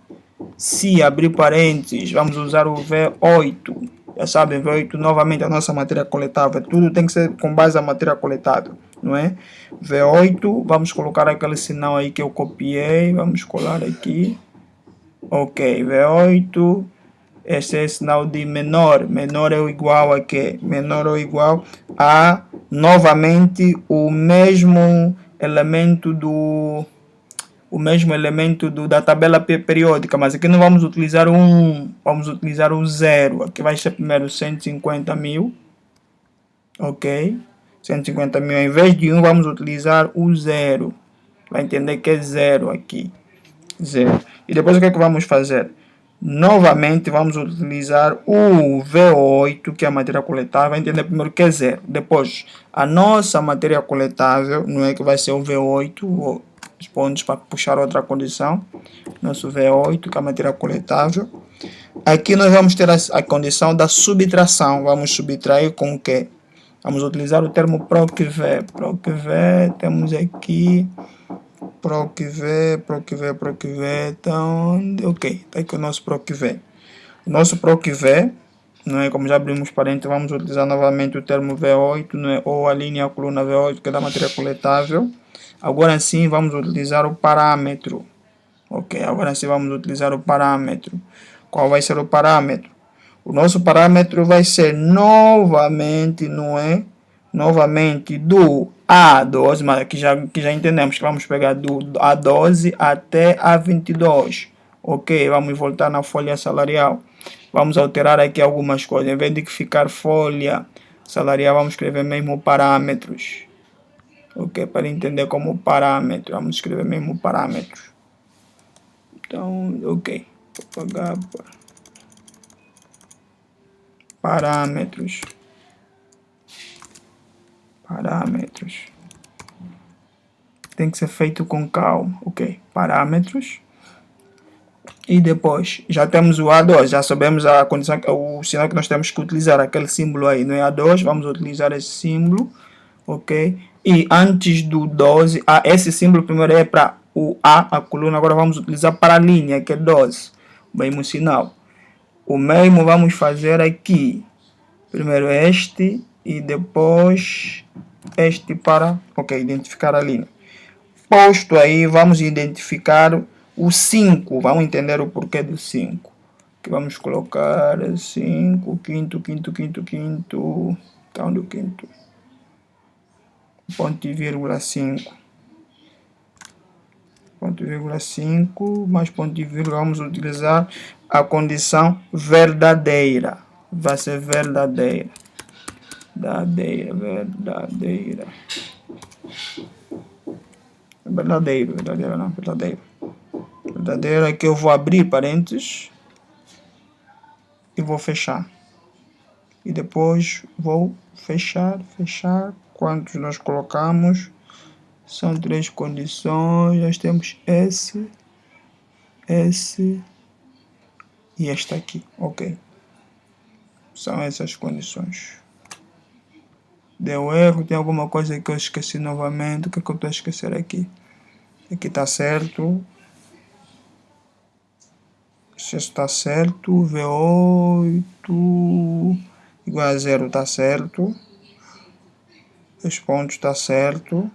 abrir parênteses, vamos usar o V8. Já sabem, V8 novamente a nossa matéria coletável. Tudo tem que ser com base na matéria coletável, não é? V8, vamos colocar aquele sinal aí que eu copiei, vamos colar aqui. Ok, V8, esse é sinal de menor. Menor é igual a quê? Menor é igual a, novamente, o mesmo elemento da tabela periódica, mas aqui não vamos utilizar o 1, vamos utilizar o 0. Aqui vai ser primeiro 150 mil, ok? 150 mil, em vez de 1 vamos utilizar o 0, vai entender que é 0 aqui, 0. E depois o que é que vamos fazer? Novamente vamos utilizar o V8, que é a matéria coletável, vai entender primeiro que é 0. Depois, a nossa matéria coletável, não é que vai ser o V8, os pontos para puxar outra condição, nosso V8, que é a matéria coletável. Aqui nós vamos ter a condição da subtração, vamos subtrair com o quê? Vamos utilizar o termo PROC-V. PROC-V, temos aqui PROC-V, então, ok, está aqui o nosso PROC-V. O nosso PROC-V, não é, como já abrimos parênteses, vamos utilizar novamente o termo V8, não é, ou a linha a coluna V8, que é da matéria coletável. Agora sim vamos utilizar o parâmetro. Ok, agora sim vamos utilizar o parâmetro. Qual vai ser o parâmetro? O nosso parâmetro vai ser novamente, não é? Novamente do A12, mas que já entendemos que vamos pegar do A12 até A22. Ok, vamos voltar na folha salarial. Vamos alterar aqui algumas coisas. Em vez de ficar folha salarial, vamos escrever mesmo parâmetros. Ok, para entender como parâmetro, vamos escrever mesmo parâmetros. Então, ok, vou pagar parâmetros. Tem que ser feito com calma, ok, parâmetros. E depois, já temos o A2, já sabemos a condição, o sinal que nós temos que utilizar, aquele símbolo aí, não é A2, vamos utilizar esse símbolo, ok? E antes do 12, esse símbolo primeiro é para o a coluna, agora vamos utilizar para a linha, que é 12, o mesmo sinal. O mesmo vamos fazer aqui, primeiro este e depois este para, ok, identificar a linha. Posto aí, vamos identificar o 5, vamos entender o porquê do 5. Que vamos colocar 5, quinto, então do quinto, ponto e vírgula 5. Ponto e vírgula 5 mais ponto e vírgula, vamos utilizar a condição verdadeira. Vai ser verdadeira. Verdadeiro é que eu vou abrir parênteses e vou fechar. E depois vou fechar. Quantos nós colocamos? São 3 condições. Nós temos esse e esta aqui. Ok. São essas condições. Deu erro, tem alguma coisa que eu esqueci novamente. O que é que eu estou a esquecer aqui? Aqui está certo. Se está certo, V8 igual a 0 está certo. Os pontos está certo.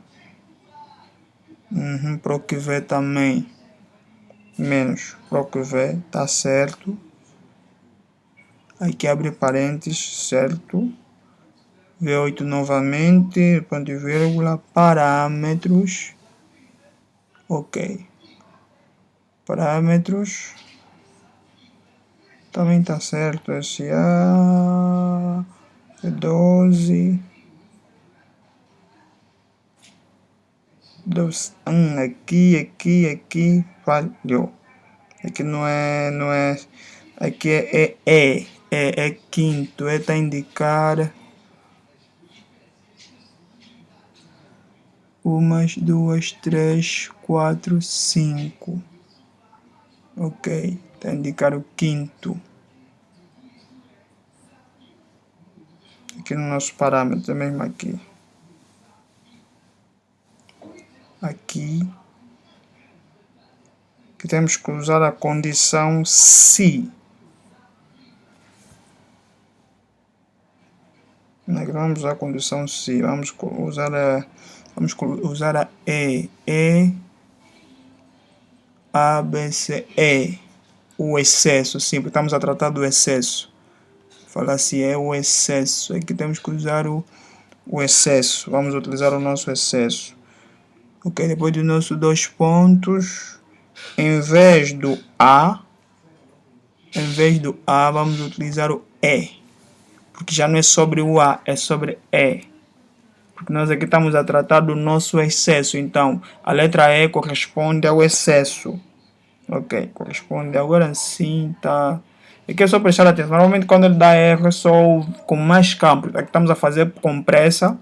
PROC-V também. Menos PROC-V está certo. aqui abre parênteses, certo? V8 novamente, ponto e vírgula, parâmetros, ok. Parâmetros, também está certo, SA, 12, aqui falhou. Aqui não é, aqui é quinto, está a indicar 1, 2, 3, 4, 5. Ok, está a indicar o quinto. Aqui no nosso parâmetro, é mesmo aqui. Aqui que temos que usar a condição se. Não é que vamos usar a condição se, vamos usar a E, A, B, C, E. O excesso, sim, porque estamos a tratar do excesso. Falar se é o excesso. Aqui temos que usar o excesso. Vamos utilizar o nosso excesso. Ok, depois dos nossos 2 pontos, em vez do A, vamos utilizar o E. Porque já não é sobre o A, é sobre E. Porque nós aqui estamos a tratar do nosso excesso. Então, a letra E corresponde ao excesso. Ok, corresponde. Agora sim, tá. Aqui é só prestar atenção. Normalmente quando ele dá erro é só com mais campos. Aqui estamos a fazer com pressa.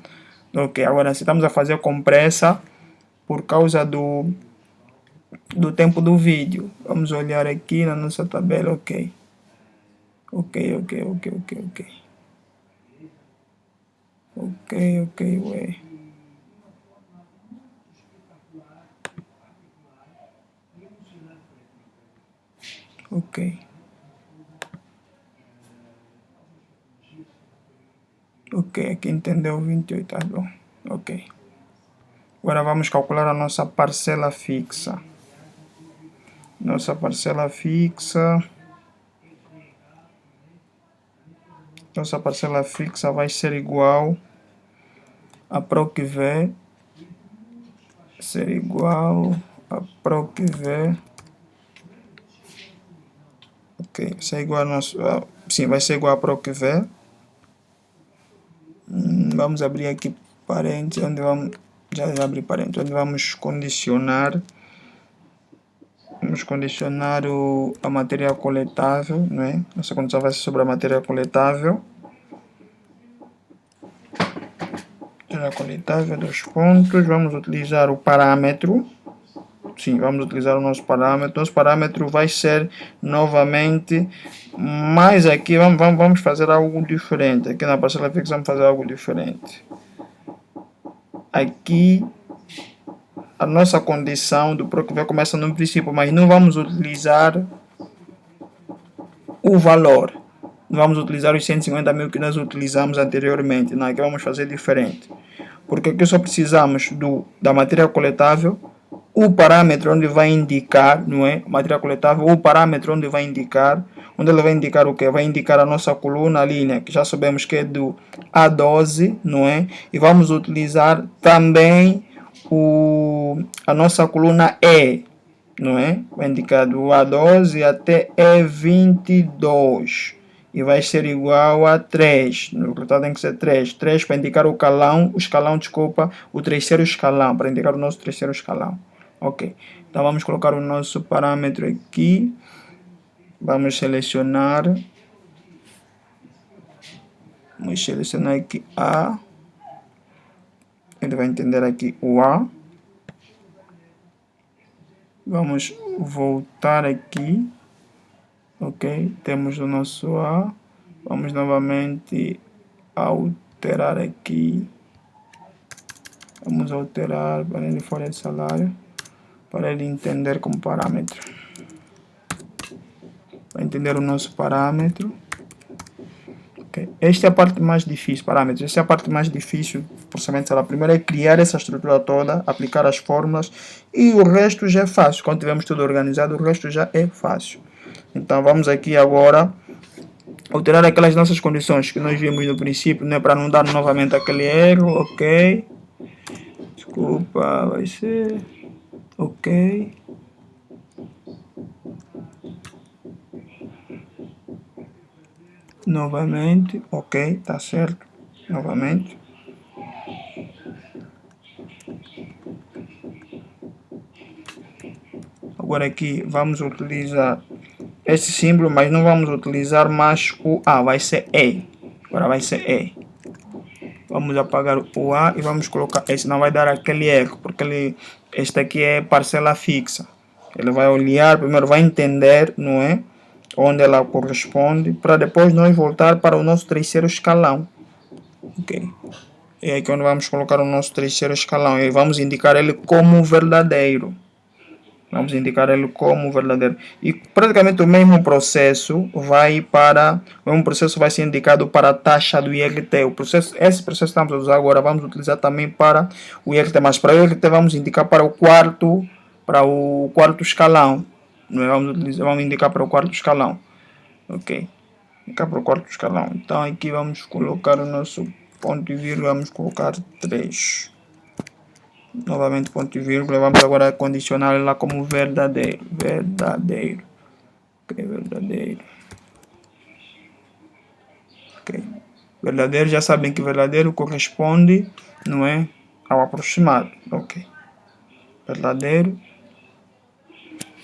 Ok, agora se estamos a fazer com pressa por causa do tempo do vídeo. Vamos olhar aqui na nossa tabela. Ok. Ok. Ué. Ok. Ok, aqui entendeu 28, tá bom. Ok. Agora vamos calcular a nossa parcela fixa. Nossa parcela fixa vai ser igual a PROC-V, ok, vai ser igual a nosso, sim, vai ser igual a PROC-V. Vamos abrir aqui parênteses, onde vamos, já abri parênteses, onde vamos condicionar a matéria coletável, não é? Nossa condição vai ser sobre a matéria coletável. Coletável, 2 pontos, vamos utilizar o parâmetro. Sim, vamos utilizar o nosso parâmetro. Nosso parâmetro vai ser novamente, mas aqui vamos fazer algo diferente. Aqui na parcela fixa vamos fazer algo diferente. Aqui a nossa condição do PROC-V começa no princípio, mas não vamos utilizar o valor. Não vamos utilizar os 150 mil que nós utilizamos anteriormente. Não, aqui vamos fazer diferente. Porque aqui só precisamos da matéria coletável, o parâmetro onde vai indicar, não é? Matéria coletável, o parâmetro onde vai indicar, onde ele vai indicar o que? Vai indicar a nossa coluna, a linha, que já sabemos que é do A12, não é? E vamos utilizar também a nossa coluna E, não é? Vai indicar do A12 até E22. E vai ser igual a 3. No resultado tem que ser 3. 3 para indicar o terceiro escalão, para indicar o nosso terceiro escalão. Ok. Então vamos colocar o nosso parâmetro aqui. Vamos selecionar. Vamos selecionar aqui A. Ele vai entender aqui o A. Vamos voltar aqui. Ok, temos o nosso A. Vamos novamente alterar aqui. Vamos alterar para ele folha de salário, para ele entender como parâmetro. Para entender o nosso parâmetro. Okay. Esta é a parte mais difícil, parâmetros. Esta é a parte mais difícil do processamento de salário. Primeiro é criar essa estrutura toda, aplicar as fórmulas, e o resto já é fácil. Quando tivermos tudo organizado, o resto já é fácil. Então vamos aqui agora alterar aquelas nossas condições que nós vimos no princípio, né, para não dar novamente aquele erro, ok. Desculpa, vai ser ok. Novamente, ok, tá certo. Novamente. Agora aqui vamos utilizar esse símbolo, mas não vamos utilizar mais o A, vai ser E. Agora vai ser E. Vamos apagar o A e vamos colocar esse, não vai dar aquele erro, porque este aqui é parcela fixa. Ele vai olhar, primeiro vai entender, não é? Onde ela corresponde, para depois nós voltar para o nosso terceiro escalão. Ok. É aqui onde vamos colocar o nosso terceiro escalão e vamos indicar ele como verdadeiro. Vamos indicar ele como verdadeiro. E praticamente o mesmo processo vai ser indicado para a taxa do IRT. Esse processo que estamos a usar agora, vamos utilizar também para o IRT, mas para o IRT vamos indicar para o quarto escalão. Vamos indicar para o quarto escalão. Ok. Indicar para o quarto escalão. Então aqui vamos colocar o nosso ponto e vírgula, vamos colocar 3. Novamente ponto e vírgula, vamos agora condicionar ela como verdadeiro. Verdadeiro. Ok, verdadeiro. Ok. Verdadeiro, já sabem que verdadeiro corresponde, não é, ao aproximado. Ok. Verdadeiro.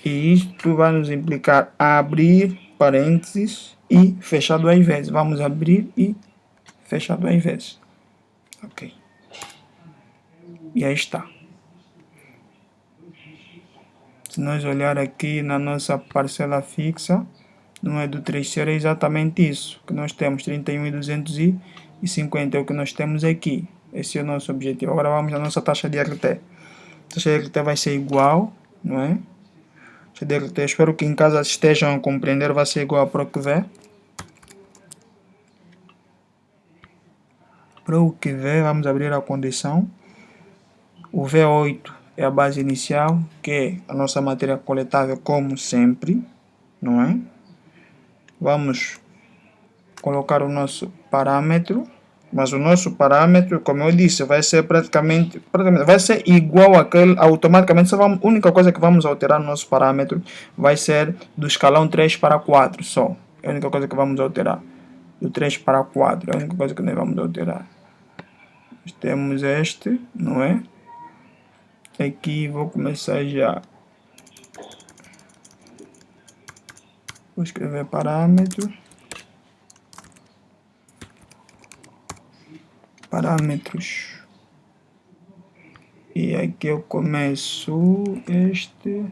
E isto vai nos implicar abrir parênteses e fechar duas vezes. Vamos abrir e fechar duas vezes. Ok. E aí está. Se nós olhar aqui na nossa parcela fixa, não é do terceiro, é exatamente isso que nós temos, 31.250 é o que nós temos aqui. Esse é o nosso objetivo. Agora vamos à nossa taxa de RT. A taxa de RT vai ser igual, não é? Taxa de RT, espero que em casa estejam a compreender, vai ser igual para o que vê. Para o que vê, vamos abrir a condição. O V8 é a base inicial, que é a nossa matéria coletável, como sempre, não é? Vamos colocar o nosso parâmetro, mas o nosso parâmetro, como eu disse, vai ser praticamente vai ser igual àquele, automaticamente. A única coisa que vamos alterar no nosso parâmetro vai ser do escalão 3 para 4 só. É a única coisa que vamos alterar. Do 3 para 4 é a única coisa que nós vamos alterar. Nós temos este, não é? Aqui vou começar já. Vou escrever parâmetro. Parâmetros. E aqui eu começo este.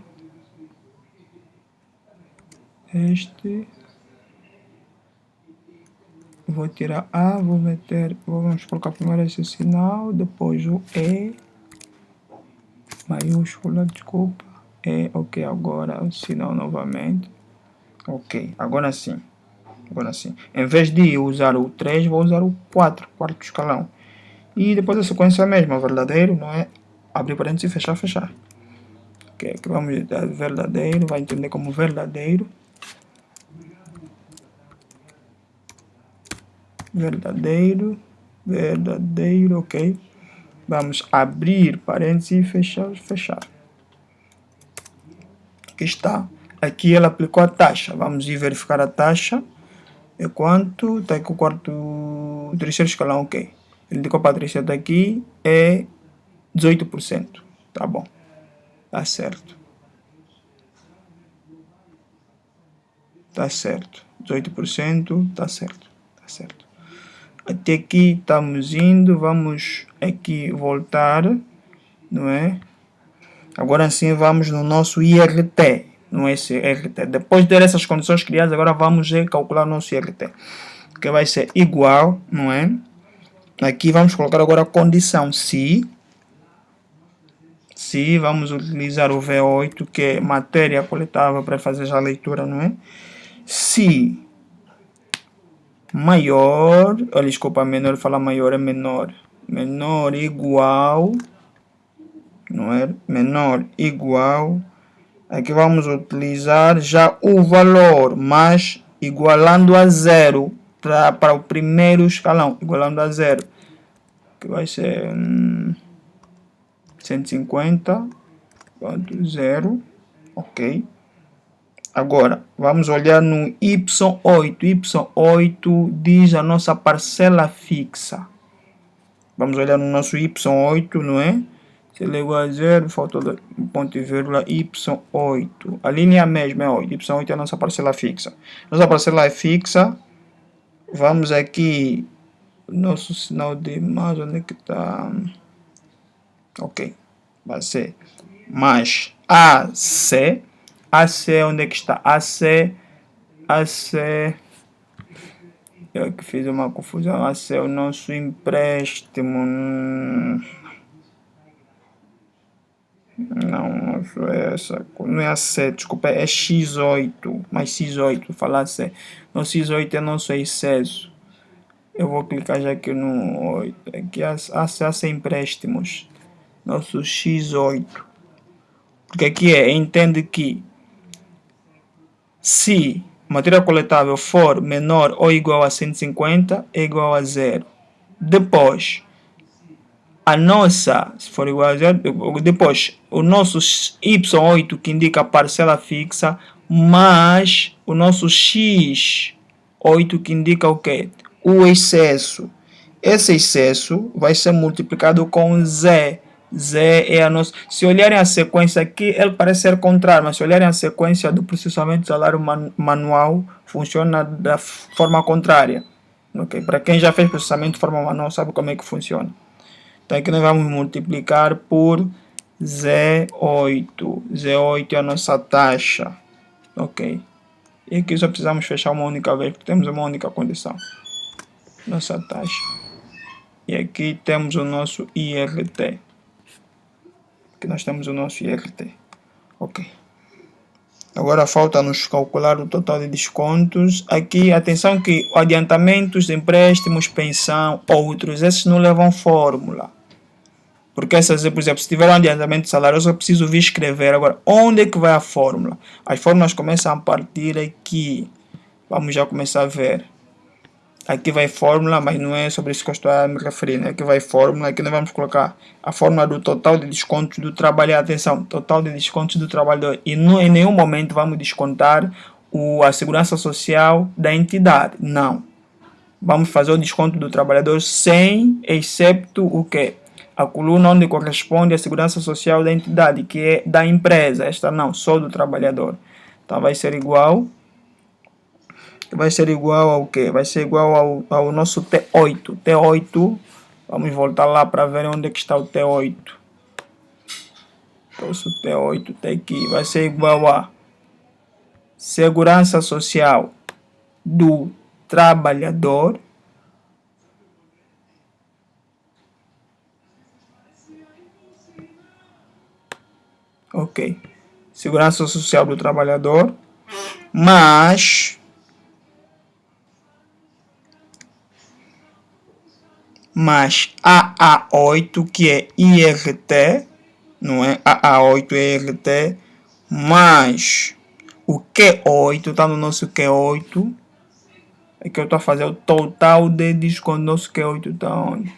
Vou tirar A, vamos colocar primeiro esse sinal, depois o E, maiúscula, desculpa, E, ok, agora o sinal novamente, ok, agora sim, em vez de usar o 3, vou usar o 4, quarto escalão, e depois a sequência é a mesma, verdadeiro, não é, abrir parênteses e fechar, ok, aqui vamos dar verdadeiro, vai entender como verdadeiro, ok. Vamos abrir parênteses e fechar. Aqui está. Aqui ela aplicou a taxa. Vamos ir verificar a taxa. É quanto? Está aqui o terceiro escalão, ok. Ele indicou para a terceira daqui, é 18%. Tá bom. Tá certo. 18%, tá certo. Até aqui estamos indo, vamos aqui voltar, não é? Agora sim vamos no nosso IRT, não é esse IRT. Depois de ter essas condições criadas, agora vamos calcular o nosso IRT, que vai ser igual, não é? Aqui vamos colocar agora a condição se vamos utilizar o V8, que é matéria coletável, para fazer a leitura, não é? Se maior, desculpa, menor, fala maior, é menor. Menor igual, não é? Menor igual. Aqui vamos utilizar já o valor, mas igualando a zero para o primeiro escalão, igualando a zero, que vai ser 150.0, ok. Agora, vamos olhar no Y8. Y8 diz a nossa parcela fixa. Vamos olhar no nosso Y8, não é? Se ele é igual a zero, falta ponto e vírgula, Y8. A linha é a mesma, é 8. Y8 é a nossa parcela fixa. Nossa parcela é fixa. Vamos aqui, nosso sinal de mais, onde é que está? Ok, vai ser mais AC. AC, onde é que está? AC, eu que fiz uma confusão. AC é o nosso empréstimo. Não é essa, não é AC, desculpa, é X8, mais X8, falar C. No X8 é nosso excesso. Eu vou clicar já aqui no 8, aqui AC empréstimos, nosso X8. Porque aqui entende que se matéria coletável for menor ou igual a 150, é igual a zero. Depois, a nossa, se for igual a zero, depois o nosso Y8 que indica a parcela fixa, mais o nosso X8 que indica o quê? O excesso. Esse excesso vai ser multiplicado com Z. Z é a nossa. Se olharem a sequência aqui, ele parece ser contrário, mas se olharem a sequência do processamento do salário manual, funciona da forma contrária. Okay? Para quem já fez processamento de forma manual, sabe como é que funciona. Então aqui nós vamos multiplicar por Z8. Z8 é a nossa taxa. Ok. E aqui só precisamos fechar uma única vez, porque temos uma única condição. Nossa taxa. E aqui temos o nosso IRT. Aqui nós temos o nosso IRT. Ok. Agora falta-nos calcular o total de descontos. Aqui, atenção que adiantamentos, empréstimos, pensão, outros, esses não levam fórmula. Porque essas, por exemplo, se tiver um adiantamento de salário, eu só preciso vir escrever. Agora, onde é que vai a fórmula? As fórmulas começam a partir aqui. Vamos já começar a ver. Aqui vai fórmula, mas não é sobre isso que eu estou a me referir. Né? Aqui vai fórmula, aqui nós vamos colocar a fórmula do total de descontos do trabalhador. Atenção, total de descontos do trabalhador. E não, em nenhum momento vamos descontar a segurança social da entidade. Não. Vamos fazer o desconto do trabalhador sem, excepto o quê? A coluna onde corresponde a segurança social da entidade, que é da empresa. Esta não, só do trabalhador. Então vai ser igual. Vai ser igual ao quê? Vai ser igual ao nosso T8. T8, vamos voltar lá para ver onde é que está o T8. Nosso T8 está aqui. Vai ser igual a segurança social do trabalhador ok, segurança social do trabalhador, mais AA8, que é IRT, não é? AA8 é IRT, mais o Q8, está no nosso Q8, é que eu estou a fazer o total de desconto. Nosso Q8 está onde?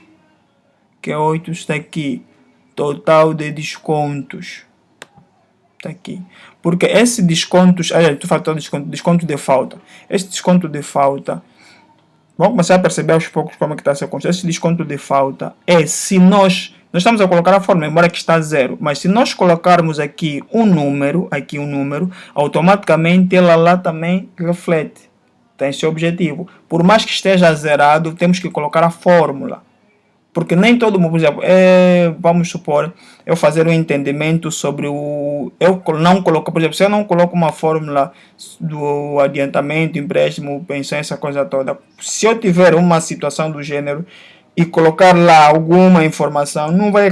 Q8 está aqui, total de descontos. Está aqui. Porque esse desconto, tu falou desconto de falta. Esse desconto de falta, vamos começar a perceber aos poucos como é que está a ser construído. Esse desconto de falta é se nós estamos a colocar a fórmula, embora que está zero, mas se nós colocarmos aqui um número, automaticamente ela lá também reflete. Tem esse objetivo. Por mais que esteja zerado, temos que colocar a fórmula. Porque nem todo mundo, por exemplo, vamos supor, eu fazer um entendimento sobre eu não coloco, por exemplo, se eu não coloco uma fórmula do adiantamento, empréstimo, pensão, essa coisa toda, se eu tiver uma situação do gênero e colocar lá alguma informação, não vai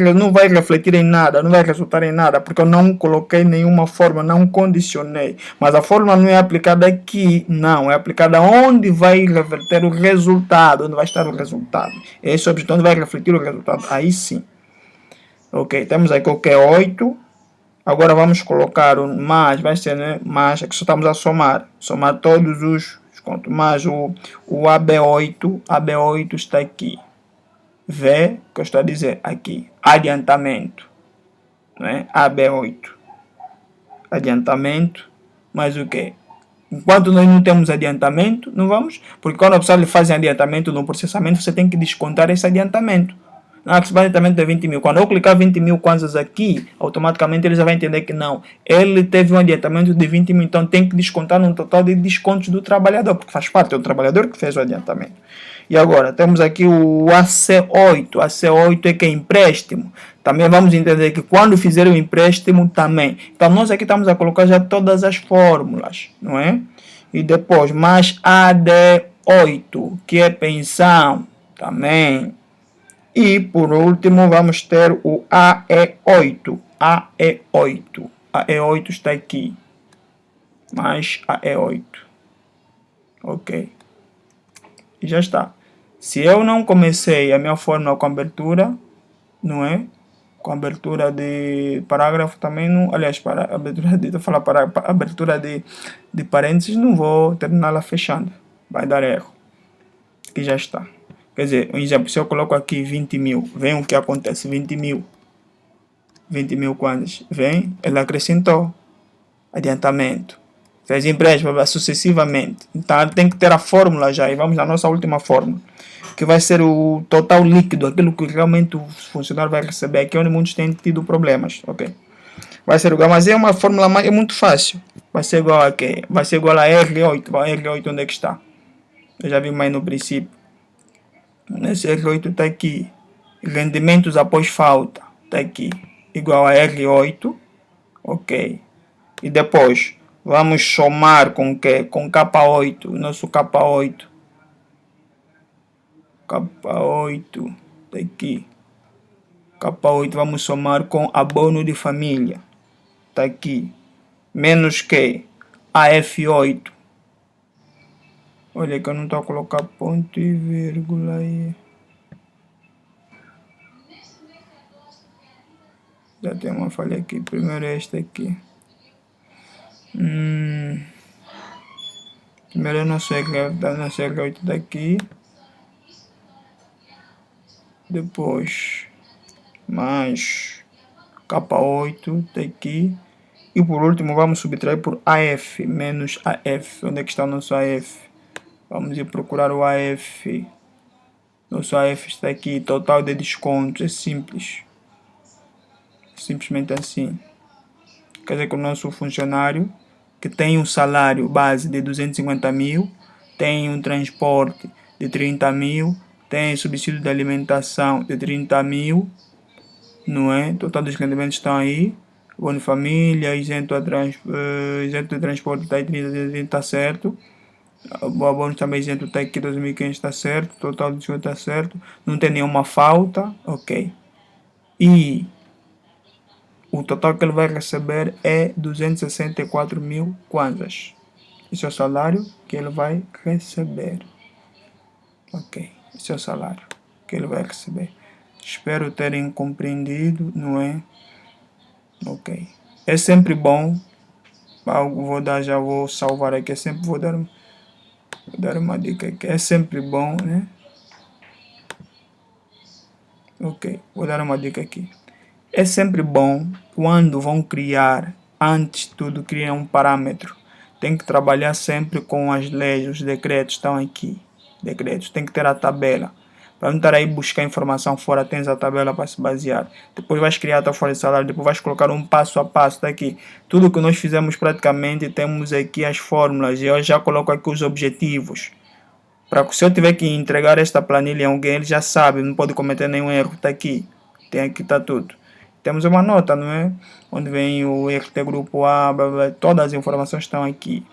refletir em nada, não vai resultar em nada, porque eu não coloquei nenhuma fórmula, não condicionei. Mas a fórmula não é aplicada aqui, não, é aplicada onde vai reverter o resultado, onde vai estar o resultado. Esse objetivo onde vai refletir o resultado, aí sim. Ok, temos aqui o Q8, agora vamos colocar o mais, vai ser, né, mais, aqui só estamos a somar todos os desconto. Mas o AB8 está aqui. Vê o que eu estou a dizer aqui. Adiantamento. Não é? AB8. Adiantamento. Mas o quê? Enquanto nós não temos adiantamento, não vamos. Porque quando a pessoa lhe faz adiantamento no processamento, você tem que descontar esse adiantamento. Esse adiantamento é 20 mil. Quando eu clicar 20 mil kwanzas aqui, automaticamente ele já vai entender que não. Ele teve um adiantamento de 20 mil, então tem que descontar no total de descontos do trabalhador, porque faz parte do trabalhador que fez o adiantamento. E agora, temos aqui o AC8. AC8 é que é empréstimo. Também vamos entender que quando fizer o empréstimo também. Então, nós aqui estamos a colocar já todas as fórmulas, não é? E depois, mais AD8, que é pensão, também. E, por último, vamos ter o AE8. AE8. AE8 está aqui. Mais AE8. Ok. E já está. Se eu não comecei a minha fórmula com abertura, não é? Com abertura de parágrafo também não. Aliás, para abertura de falar para abertura de parênteses, não vou terminá-la fechando. Vai dar erro. Aqui já está. Quer dizer, um exemplo, se eu coloco aqui 20 mil, vem o que acontece? 20 mil. 20 mil quantas? Vem, ele acrescentou. Adiantamento. Fez empréstimo sucessivamente. Então tem que ter a fórmula já. E vamos na nossa última fórmula, que vai ser o total líquido, aquilo que realmente o funcionário vai receber. Aqui é onde muitos têm tido problemas, ok? Vai ser igual, mas é uma fórmula é muito fácil. Vai ser igual a quê? Vai ser igual a R8. R8 onde é que está? Eu já vi mais no princípio. Nesse R8 está aqui. Rendimentos após falta. Está aqui. Igual a R8. Ok. E depois vamos somar com o quê? Com K8. Nosso K8. K8. Está aqui. K8 vamos somar com abono de família. Está aqui. Menos que AF8. Olha que eu não estou a colocar ponto e vírgula aí. Já tem uma falha aqui. Primeiro é esta aqui. Primeiro é nosso R8 daqui. Depois mais K8 daqui. E por último vamos subtrair por AF menos AF. Onde é que está o nosso AF? Vamos ir procurar o AF. Nosso AF está aqui. Total de descontos. É simples. Simplesmente assim. Quer dizer que o nosso funcionário, que tem um salário base de 250 mil, tem um transporte de 30 mil, tem subsídio de alimentação de 30 mil, não é? Total dos rendimentos estão aí. Bono família, isento de transporte está aí 30 está certo. O abono também isento está aqui 2.500 está certo. Total de desconto está certo. Não tem nenhuma falta, ok. E o total que ele vai receber é 264 mil kwanzas. Esse é o salário que ele vai receber. Ok, esse é o salário que ele vai receber. Espero terem compreendido, não é? Ok. É sempre bom. Já vou salvar aqui. Vou dar uma dica aqui. É sempre bom, né? Ok, vou dar uma dica aqui. É sempre bom quando vão criar, antes de tudo, criar um parâmetro. Tem que trabalhar sempre com as leis, os decretos estão aqui. Decretos, tem que ter a tabela. Para não estar aí buscar informação fora, tens a tabela para se basear. Depois vais criar a tua folha de salário, depois vais colocar um passo a passo daqui. Tudo que nós fizemos praticamente, temos aqui as fórmulas. E eu já coloco aqui os objetivos. Para que se eu tiver que entregar esta planilha a alguém, ele já sabe, não pode cometer nenhum erro. Está aqui, tem aqui, está tudo. Temos uma nota, não é? Onde vem o RT Grupo A, blá, blá, todas as informações estão aqui.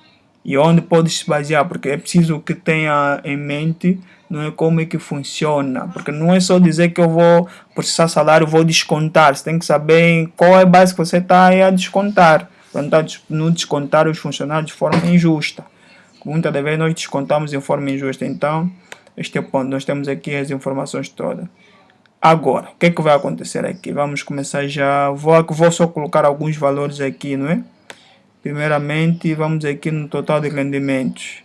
E onde pode se basear, porque é preciso que tenha em mente, não é, como é que funciona. Porque não é só dizer que eu vou processar salário, vou descontar. Você tem que saber qual é a base que você está a descontar. Para não descontar os funcionários de forma injusta. Muitas das vezes nós descontamos de forma injusta. Então, este é o ponto. Nós temos aqui as informações todas. Agora, o que é que vai acontecer aqui? Vamos começar já. Vou só colocar alguns valores aqui, não é? Primeiramente, vamos aqui no total de rendimentos.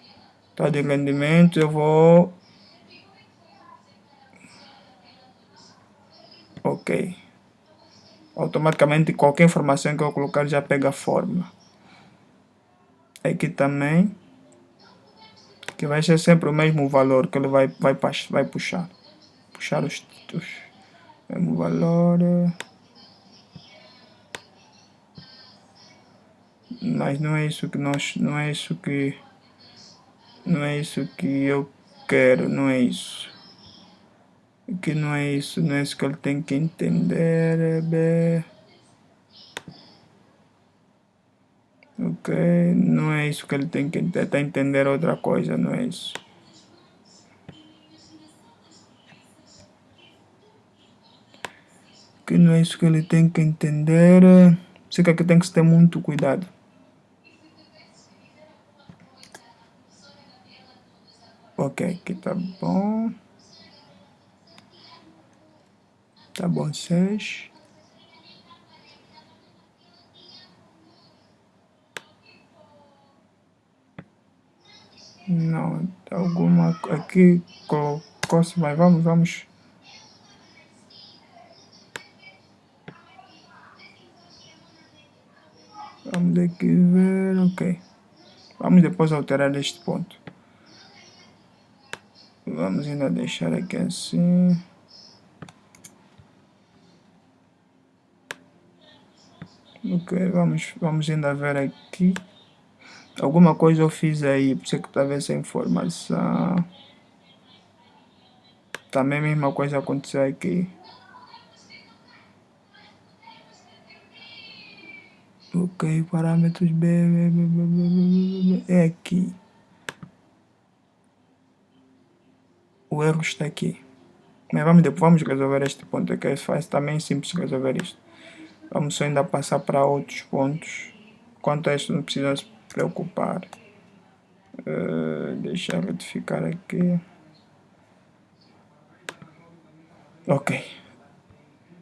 Total de rendimento, eu vou... Ok. Automaticamente qualquer informação que eu colocar já pega a fórmula. Aqui também, que vai ser sempre o mesmo valor que ele vai puxar. Puxar os mesmo valor. Mas não é isso que não é isso que eu quero, não é isso. Que não é isso, não é isso que ele tem que entender, ok, não é isso que ele tem que tentar entender outra coisa, não é isso. Que não é isso que ele tem que entender. Sei que aqui tem que ter muito cuidado. Ok, aqui tá bom. Tá bom, 6. Não, tá alguma... Aqui colocou-se, mas vamos. Vamos aqui ver, ok. Vamos depois alterar este ponto. Vamos ainda deixar aqui assim. Ok, vamos ainda ver aqui. Alguma coisa eu fiz aí, por isso que talvez essa informação. Também a mesma coisa aconteceu aqui. Ok, parâmetros é aqui. O erro está aqui. Mas vamos resolver este ponto aqui. É fácil, também simples resolver isto. Vamos só ainda passar para outros pontos. Quanto a isso não precisa se preocupar. Deixa eu retificar aqui. Ok.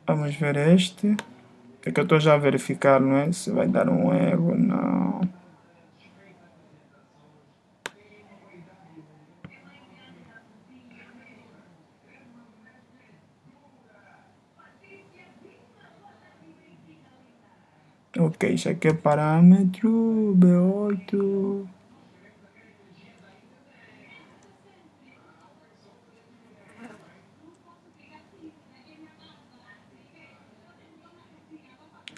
Vamos ver este. É que eu estou já a verificar, não é? Se vai dar um erro, não. Ok, isso aqui é parâmetro B8.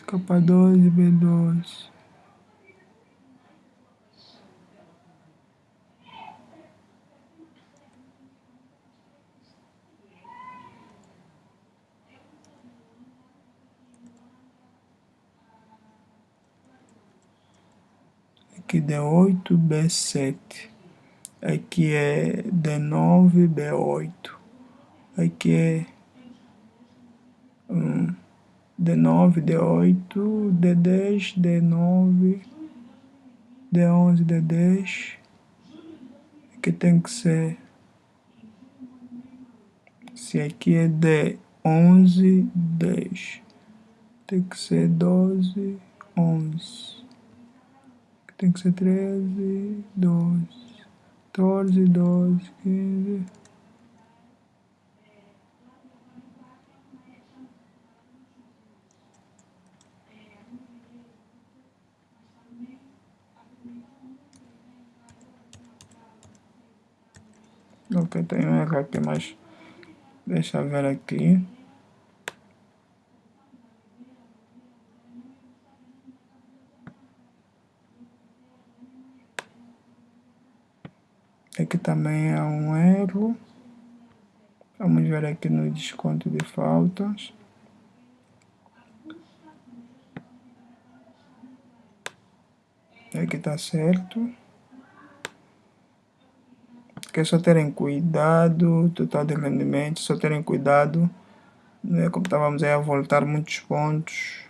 Capa 2 e B2. Aqui D8, B7. Aqui é D9, B8. Aqui é D9, D8, D10, D9, D11, D10. Aqui tem que ser... Se aqui é D11, 10. Tem que ser 12, 11. Tem que ser 13, 12, 14, 12, 15. Ok, tem um erro aqui, mas deixa eu ver aqui. Aqui também é um erro. Vamos ver aqui no desconto de faltas. Aqui está certo. Aqui é só terem cuidado, total de rendimento, só terem cuidado. Não é como estávamos aí a voltar muitos pontos.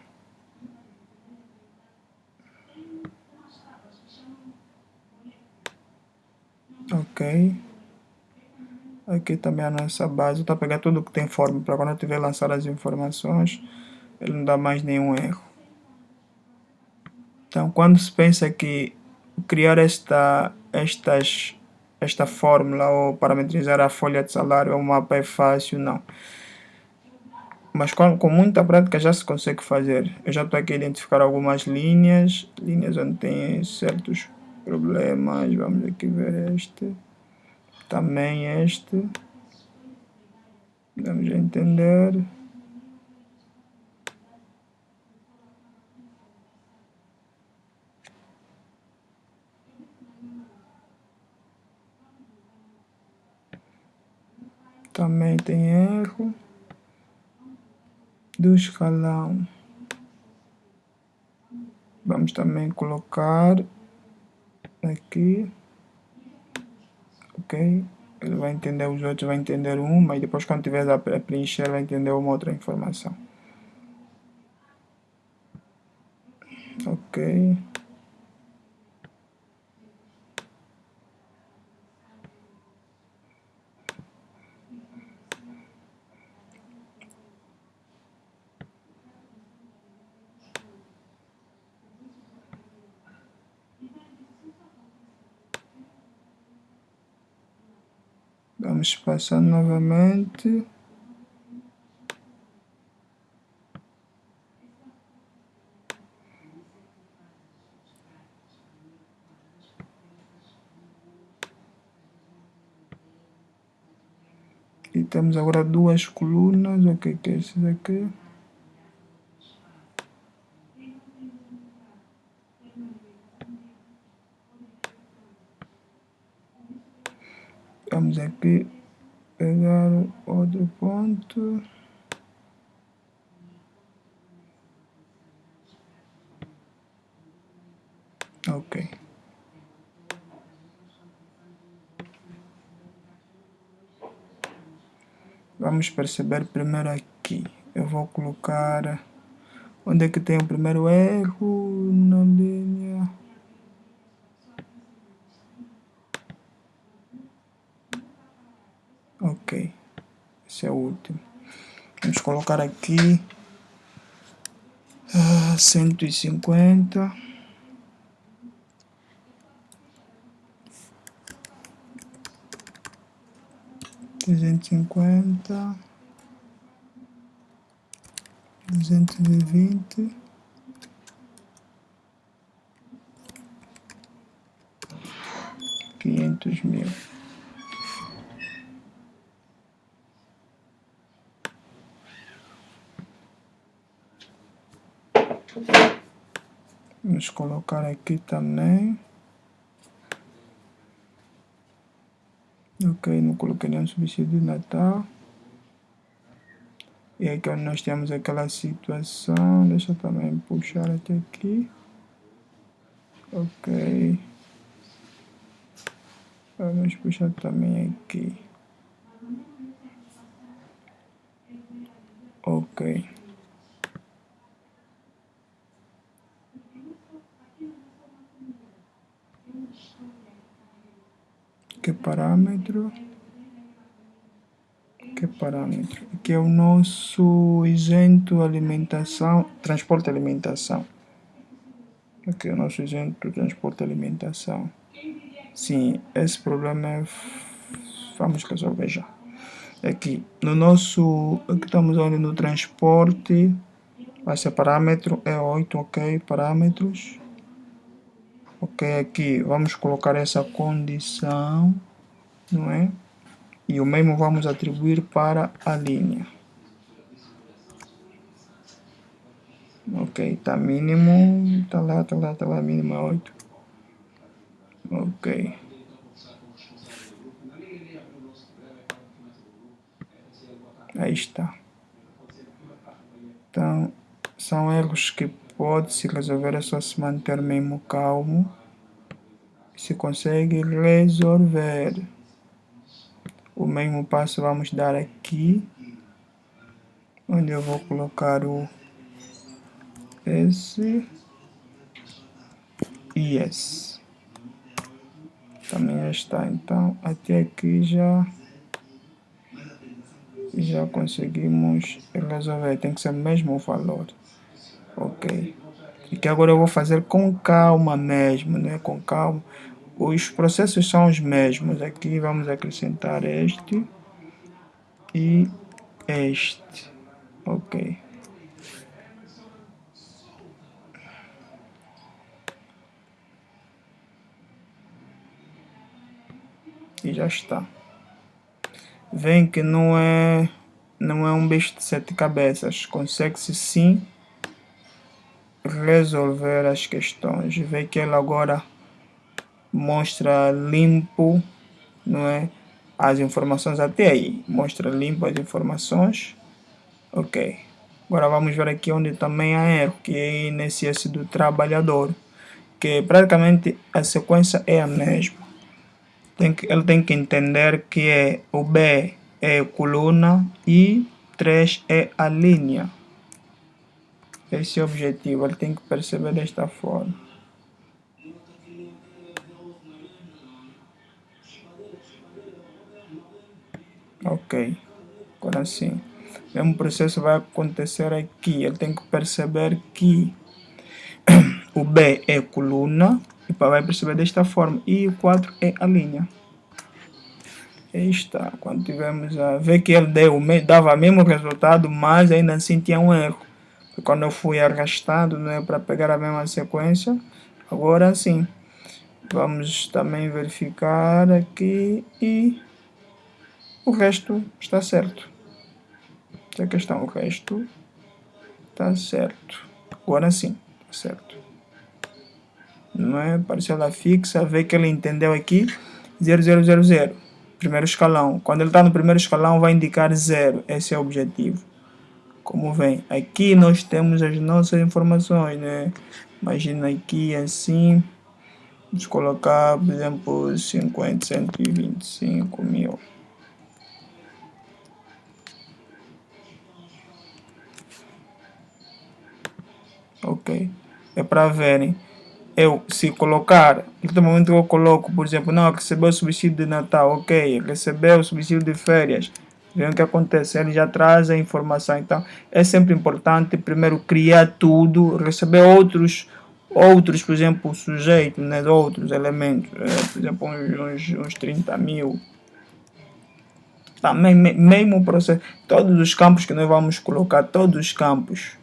Ok. Aqui também a nossa base. Estou a pegar tudo que tem forma para quando eu tiver lançado as informações, ele não dá mais nenhum erro. Então, quando se pensa que criar estas esta fórmula ou parametrizar a folha de salário ou o mapa é fácil, não. Mas com muita prática já se consegue fazer. Eu já estou aqui a identificar algumas linhas onde tem certos problemas. Vamos aqui ver este. Também este. Vamos entender. Também tem erro do escalão. Vamos também colocar aqui. Ok? Ele vai entender os outros, vai entender uma e depois quando tiver a preencher vai entender uma outra informação. Ok. Vamos passar novamente. E temos agora duas colunas. O que é isso daqui? Vamos aqui pegar outro ponto. Ok. Vamos perceber primeiro aqui. Eu vou colocar... Onde é que tem o primeiro erro? Na linha... Ok. Esse é o último. Vamos colocar aqui... 150... 350... 220... 500.000. Vamos colocar aqui também. Ok, não coloquei nenhum subsídio de Natal. E aqui onde nós temos aquela situação, deixa eu também puxar até aqui. Ok. Vamos puxar também aqui. Ok. Que parâmetro? Que parâmetro? Aqui é o nosso isento alimentação, transporte e alimentação. Aqui é o nosso isento transporte e alimentação. Sim, esse problema é... Vamos resolver já. Aqui, no nosso... Aqui estamos onde no transporte... Vai ser parâmetro, é 8, ok, parâmetros. Ok, aqui vamos colocar essa condição, não é? E o mesmo vamos atribuir para a linha. Ok, tá mínimo, tá lá, mínimo é 8. Ok. Aí está. Então, são erros que pode-se resolver, é só se manter mesmo calmo. Se consegue resolver. O mesmo passo vamos dar aqui, onde eu vou colocar o esse e esse. Também já está, então até aqui já conseguimos resolver, tem que ser mesmo o valor. Ok. E que agora eu vou fazer com calma mesmo, né? Com calma. os processos são os mesmos. Aqui vamos acrescentar este e este. Ok. E já está. Vem que não é um bicho de 7 cabeças. Consegue-se sim resolver as questões. Vê que ele agora mostra limpo, não é? As informações até aí. Mostra limpo as informações. Ok. Agora vamos ver aqui onde também há erro, que é nesse S do trabalhador. Que praticamente a sequência é a mesma. Ele tem que entender que o B é coluna e 3 é a linha. Esse é o objetivo, ele tem que perceber desta forma. Ok, agora sim. O mesmo processo vai acontecer aqui. Ele tem que perceber que o B é coluna e vai perceber desta forma. E o 4 é a linha. Aí está. Quando tivemos a ver que ele dava o mesmo resultado, mas ainda assim tinha um erro. Quando eu fui arrastado, né, para pegar a mesma sequência, agora sim. Vamos também verificar aqui e o resto está certo. Essa questão, o resto está certo. Agora sim, está certo. Não é? Parcela fixa, vê que ele entendeu aqui 0000. Primeiro escalão. Quando ele está no primeiro escalão, vai indicar 0. Esse é o objetivo. Como vem, aqui nós temos as nossas informações, né? Imagina aqui assim, vamos colocar, por exemplo, 125 mil. Ok, é para verem. Eu, se colocar, no momento que eu coloco, por exemplo, não, recebeu o subsídio de Natal, ok, recebeu o subsídio de férias, vê o que acontece, ele já traz a informação. Então, é sempre importante, primeiro, criar tudo, receber outros, por exemplo, sujeitos, né, outros elementos, por exemplo, uns 30 mil. Também, mesmo o processo, todos os campos que nós vamos colocar, todos os campos,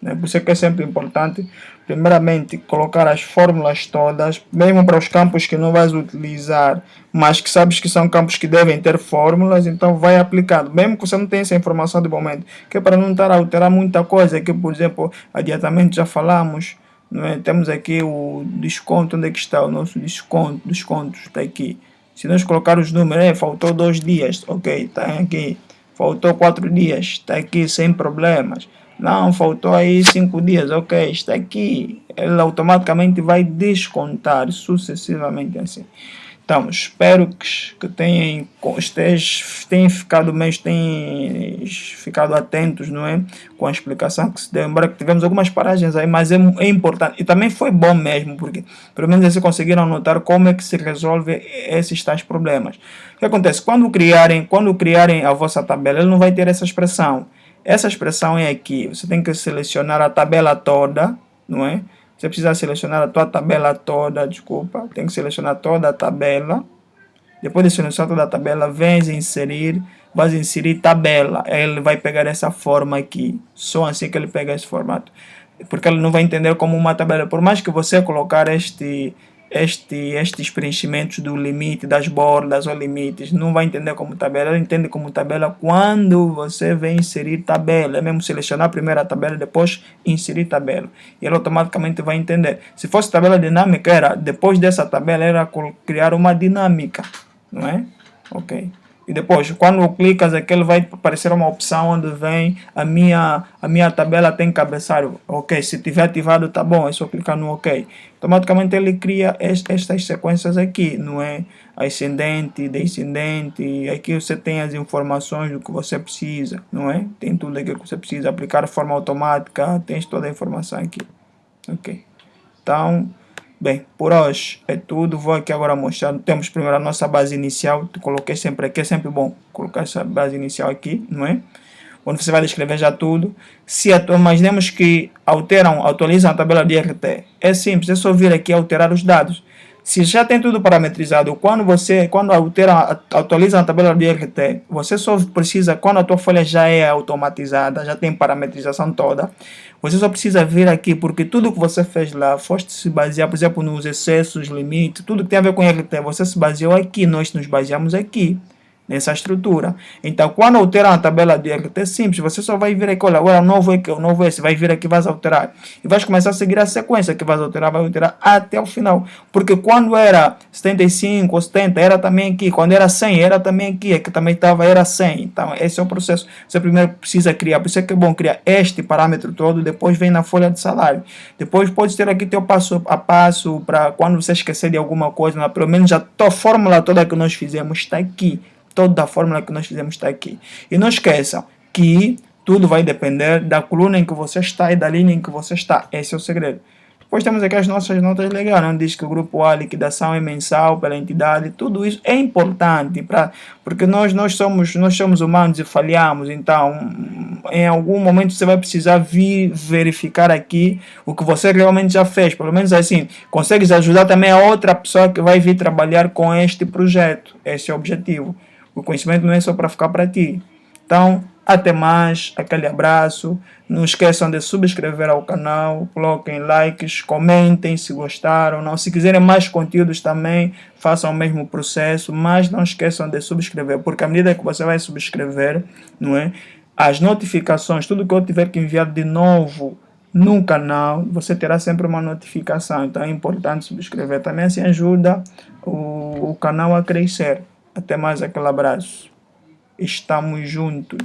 né? Por isso é que é sempre importante, primeiramente, colocar as fórmulas todas, mesmo para os campos que não vais utilizar, mas que sabes que são campos que devem ter fórmulas, então vai aplicando, mesmo que você não tenha essa informação de momento, que é para não estar a alterar muita coisa, que por exemplo, adiantamento já falamos, não é? Temos aqui o desconto, onde é que está o nosso desconto, está aqui. Se nós colocar os números, faltou 2 dias, ok, está aqui. Faltou 4 dias, está aqui sem problemas. Não, faltou aí 5 dias, ok, está aqui. Ele automaticamente vai descontar sucessivamente assim. Então, espero que tenham ficado atentos, não é? Com a explicação que se deu. Embora que tivemos algumas paragens aí, mas é importante. E também foi bom mesmo, porque pelo menos eles conseguiram notar como é que se resolve esses tais problemas. O que acontece? Quando criarem a vossa tabela, ele não vai ter essa expressão. Essa expressão é aqui. Você tem que selecionar a tabela toda, não é? Você precisa selecionar a tua tabela toda, desculpa. Tem que selecionar toda a tabela. Depois de selecionar toda a tabela, vais inserir tabela. Ele vai pegar essa forma aqui. Só assim que ele pega esse formato. Porque ele não vai entender como uma tabela. Por mais que você colocar estes preenchimentos do limite, das bordas ou limites, não vai entender como tabela. Ele entende como tabela quando você vem inserir tabela. É mesmo selecionar primeiro a tabela, depois inserir tabela. E ele automaticamente vai entender. Se fosse tabela dinâmica, depois dessa tabela, era criar uma dinâmica, não é? Ok. E depois, quando clicas aqui, ele vai aparecer uma opção onde vem a minha tabela tem cabeçalho. Ok, se tiver ativado, tá bom, é só clicar no ok. Automaticamente ele cria estas sequências aqui, não é? Ascendente, descendente, aqui você tem as informações do que você precisa, não é? Tem tudo aqui que você precisa, aplicar de forma automática, tem toda a informação aqui. Ok, então... Bem, por hoje é tudo. Vou aqui agora mostrar. Temos primeiro a nossa base inicial. Coloquei sempre aqui. É sempre bom colocar essa base inicial aqui, não é? Onde você vai descrever já tudo. Se imaginemos que atualizam a tabela de RT. É simples, é só vir aqui e alterar os dados. Se já tem tudo parametrizado, quando atualiza a tabela do IRT, você só precisa, quando a tua folha já é automatizada, já tem parametrização toda, você só precisa vir aqui, porque tudo que você fez lá, foste se basear, por exemplo, nos excessos, limites, tudo que tem a ver com IRT, você se baseou aqui, nós nos baseamos aqui nessa estrutura. Então, quando alterar a tabela de IRT simples, você só vai vir aqui, olha, agora o novo é que o novo é esse, vai vir aqui, vai alterar. E vai começar a seguir a sequência que vai alterar até o final. Porque quando era 75 ou 70, era também aqui. Quando era 100, era também aqui. Aqui também estava, era 100. Então, esse é o processo. Você primeiro precisa criar. Por isso é que é bom criar este parâmetro todo, depois vem na folha de salário. Depois pode ter aqui teu passo a passo, para quando você esquecer de alguma coisa, pelo menos a tua fórmula toda que nós fizemos está aqui. Toda a fórmula que nós fizemos está aqui. E não esqueçam que tudo vai depender da coluna em que você está e da linha em que você está. Esse é o segredo. Depois temos aqui as nossas notas legais, onde diz que o grupo A, a liquidação é mensal pela entidade. Tudo isso é importante, porque nós somos humanos e falhamos. Então, em algum momento você vai precisar vir verificar aqui o que você realmente já fez. Pelo menos assim, consegues ajudar também a outra pessoa que vai vir trabalhar com este projeto. Esse é o objetivo. O conhecimento não é só para ficar para ti. Então, até mais, aquele abraço. Não esqueçam de subscrever ao canal, coloquem likes, comentem se gostaram. Não. Se quiserem mais conteúdos também, façam o mesmo processo, mas não esqueçam de subscrever, porque à medida que você vai subscrever, não é? As notificações, tudo que eu tiver que enviar de novo no canal, você terá sempre uma notificação. Então é importante subscrever. Também assim ajuda o canal a crescer. Até mais, aquele abraço. Estamos juntos.